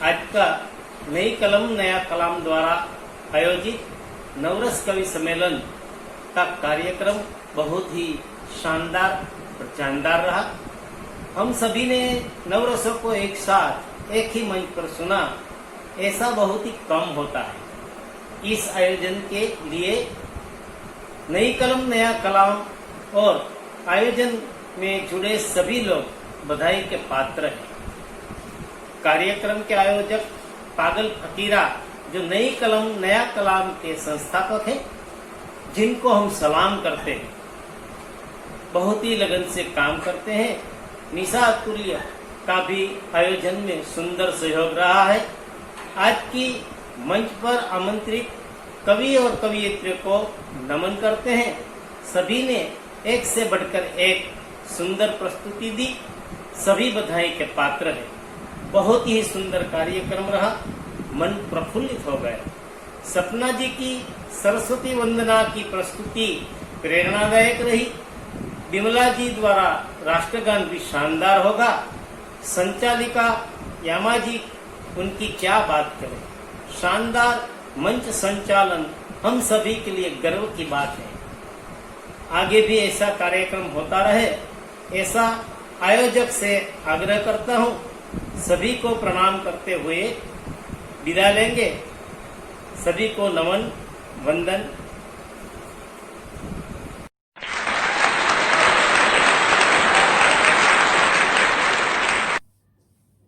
S5: आज का नई कलम नया कलाम द्वारा आयोजित नवरस कवि सम्मेलन का कार्यक्रम बहुत ही शानदार और जानदार रहा। हम सभी ने नवरसों को एक साथ एक ही मंच पर सुना, ऐसा बहुत ही कम होता है। इस आयोजन के लिए नई कलम नया कलाम और आयोजन में जुड़े सभी लोग बधाई के पात्र हैं। कार्यक्रम के आयोजक पागल फकीरा जो नई कलम नया कलाम के संस्थापक हैं, जिनको हम सलाम करते हैं, बहुत ही लगन से काम करते हैं। निशा अतुल्य का भी आयोजन में सुंदर सहयोग रहा है। आज की मंच पर आमंत्रित कवि और कवियत्री को नमन करते हैं। सभी ने एक से बढ़कर एक सुंदर प्रस्तुति दी, सभी बधाई के पात्र हैं। बहुत ही सुंदर कार्यक्रम रहा, मन प्रफुल्लित हो गया। सपना जी की सरस्वती वंदना की प्रस्तुति प्रेरणादायक रही। विमला जी द्वारा राष्ट्रगान भी शानदार होगा। संचालिका यामा जी, उनकी क्या बात करें, शानदार मंच संचालन हम सभी के लिए गर्व की बात है। आगे भी ऐसा कार्यक्रम होता रहे, ऐसा आयोजक से आग्रह करता हूँ। सभी को प्रणाम करते हुए विदा लेंगे। सभी को नमन वंदन।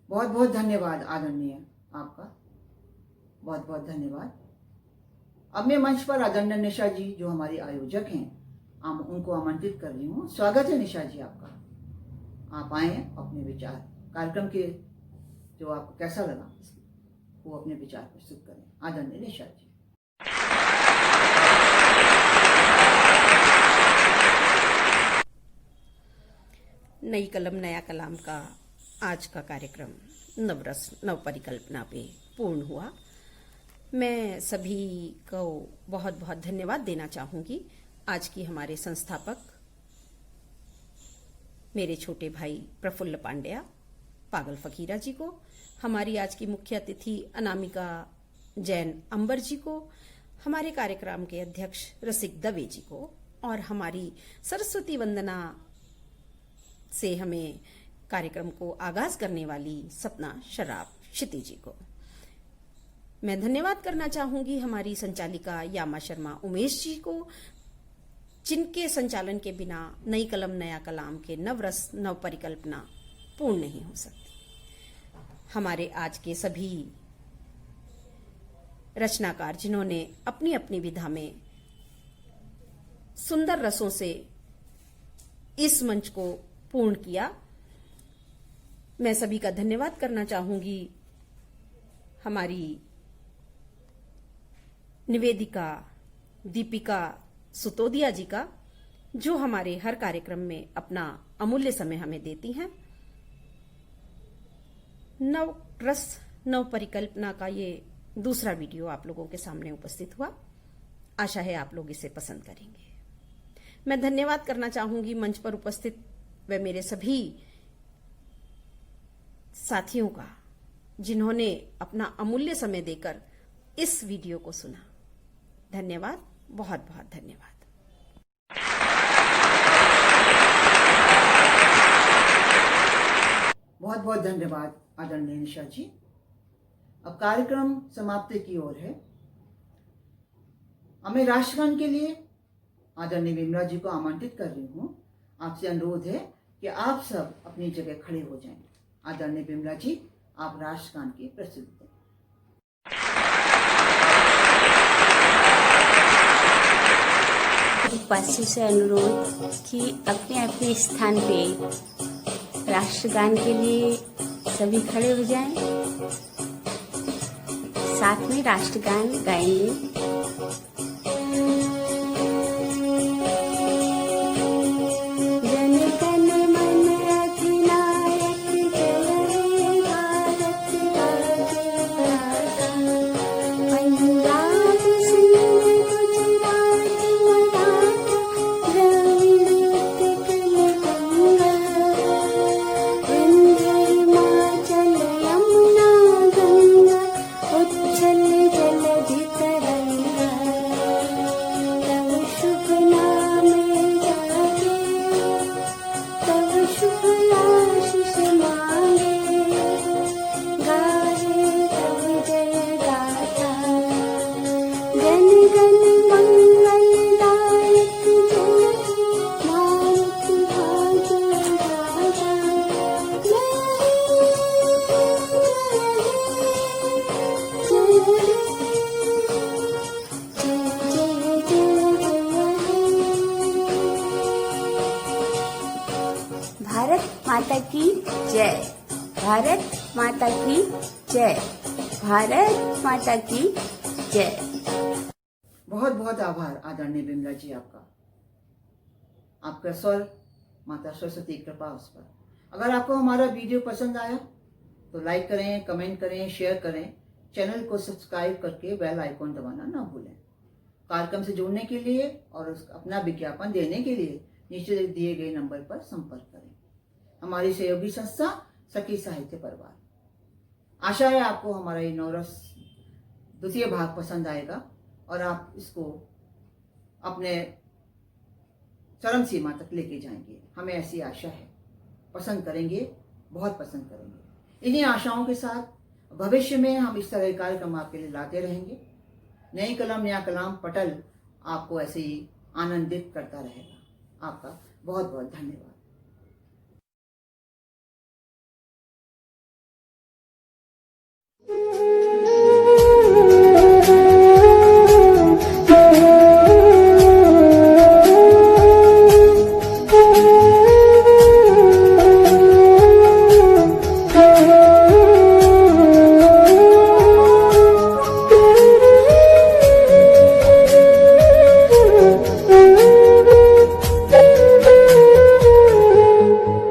S2: बहुत बहुत धन्यवाद आदरणीय, आपका बहुत बहुत धन्यवाद। अब मैं मंच पर आदरणीय निशा जी जो हमारी आयोजक हैं उनको आमंत्रित कर रही हूँ। स्वागत है निशा जी आपका। आप आए अपने विचार कार्यक्रम के जो आपको कैसा लगा वो अपने विचार प्रस्तुत करें। आदरणीय निशा जी।
S1: नई कलम नया कलाम का आज का कार्यक्रम नवरस नव परिकल्पना पे पूर्ण हुआ। मैं सभी को बहुत बहुत धन्यवाद देना चाहूंगी। आज की हमारे संस्थापक मेरे छोटे भाई प्रफुल्ल पांड्या पागल फकीरा जी को, हमारी आज की मुख्य अतिथि अनामिका जैन अंबर जी को, हमारे कार्यक्रम के अध्यक्ष रसिक दवे जी को, और हमारी सरस्वती वंदना से हमें कार्यक्रम को आगाज करने वाली सपना शराब क्षिति जी को। मैं धन्यवाद करना चाहूंगी हमारी संचालिका यामा शर्मा उमेश जी को, जिनके संचालन के बिना नई कलम नया कलाम के नवरस नव परिकल्पना पूर्ण नहीं हो सकती। हमारे आज के सभी रचनाकार जिन्होंने अपनी अपनी विधा में सुंदर रसों से इस मंच को पूर्ण किया, मैं सभी का धन्यवाद करना चाहूंगी। हमारी निवेदिका दीपिका सुतोदिया जी का, जो हमारे हर कार्यक्रम में अपना अमूल्य समय हमें देती हैं। नव रस नव परिकल्पना का ये दूसरा वीडियो आप लोगों के सामने उपस्थित हुआ। आशा है आप लोग इसे पसंद करेंगे। मैं धन्यवाद करना चाहूंगी मंच पर उपस्थित व मेरे सभी साथियों का, जिन्होंने अपना अमूल्य समय देकर इस वीडियो को सुना। धन्यवाद, बहुत बहुत धन्यवाद।
S2: बहुत बहुत धन्यवाद आदरणीय निशा जी। अब कार्यक्रम समाप्ति की ओर है। हमें राष्ट्रगान के लिए आदरणीय विमला जी को आमंत्रित कर रही हूँ। आपसे अनुरोध है कि आप सब अपनी जगह खड़े हो जाएं। आदरणीय विमला जी, आप राष्ट्रगान की प्रस्तुति दें।
S8: उपास्य से अनुरोध कि अपने अपने स्थान पे राष्ट्रगान के लिए सभी खड़े हो जाएं। साथ में राष्ट्रगान गाएंगे। माता की जय। भारत माता की जय। भारत माता की जय।
S2: बहुत बहुत आभार आदरणीय विमला जी आपका। आपका स्वर माता सरस्वती की कृपा उस पर। अगर आपको हमारा वीडियो पसंद आया तो लाइक करें, कमेंट करें, शेयर करें। चैनल को सब्सक्राइब करके बेल आइकॉन दबाना ना भूलें। कार्यक्रम से जुड़ने के लिए और अपना विज्ञापन देने के लिए नीचे दिए गए नंबर पर संपर्क करें। हमारी सहयोगी संस्था सखी साहित्य परिवार। आशा है आपको हमारा ये नवरस द्वितीय भाग पसंद आएगा और आप इसको अपने चरम सीमा तक लेके जाएंगे। हमें ऐसी आशा है। पसंद करेंगे, बहुत पसंद करेंगे। इन्हीं आशाओं के साथ भविष्य में हम इस तरह के कार्यक्रम आपके लिए लाते रहेंगे। नई कलम नया कलाम पटल आपको ऐसे ही आनंदित करता रहेगा। आपका बहुत बहुत धन्यवाद।
S8: Thank you.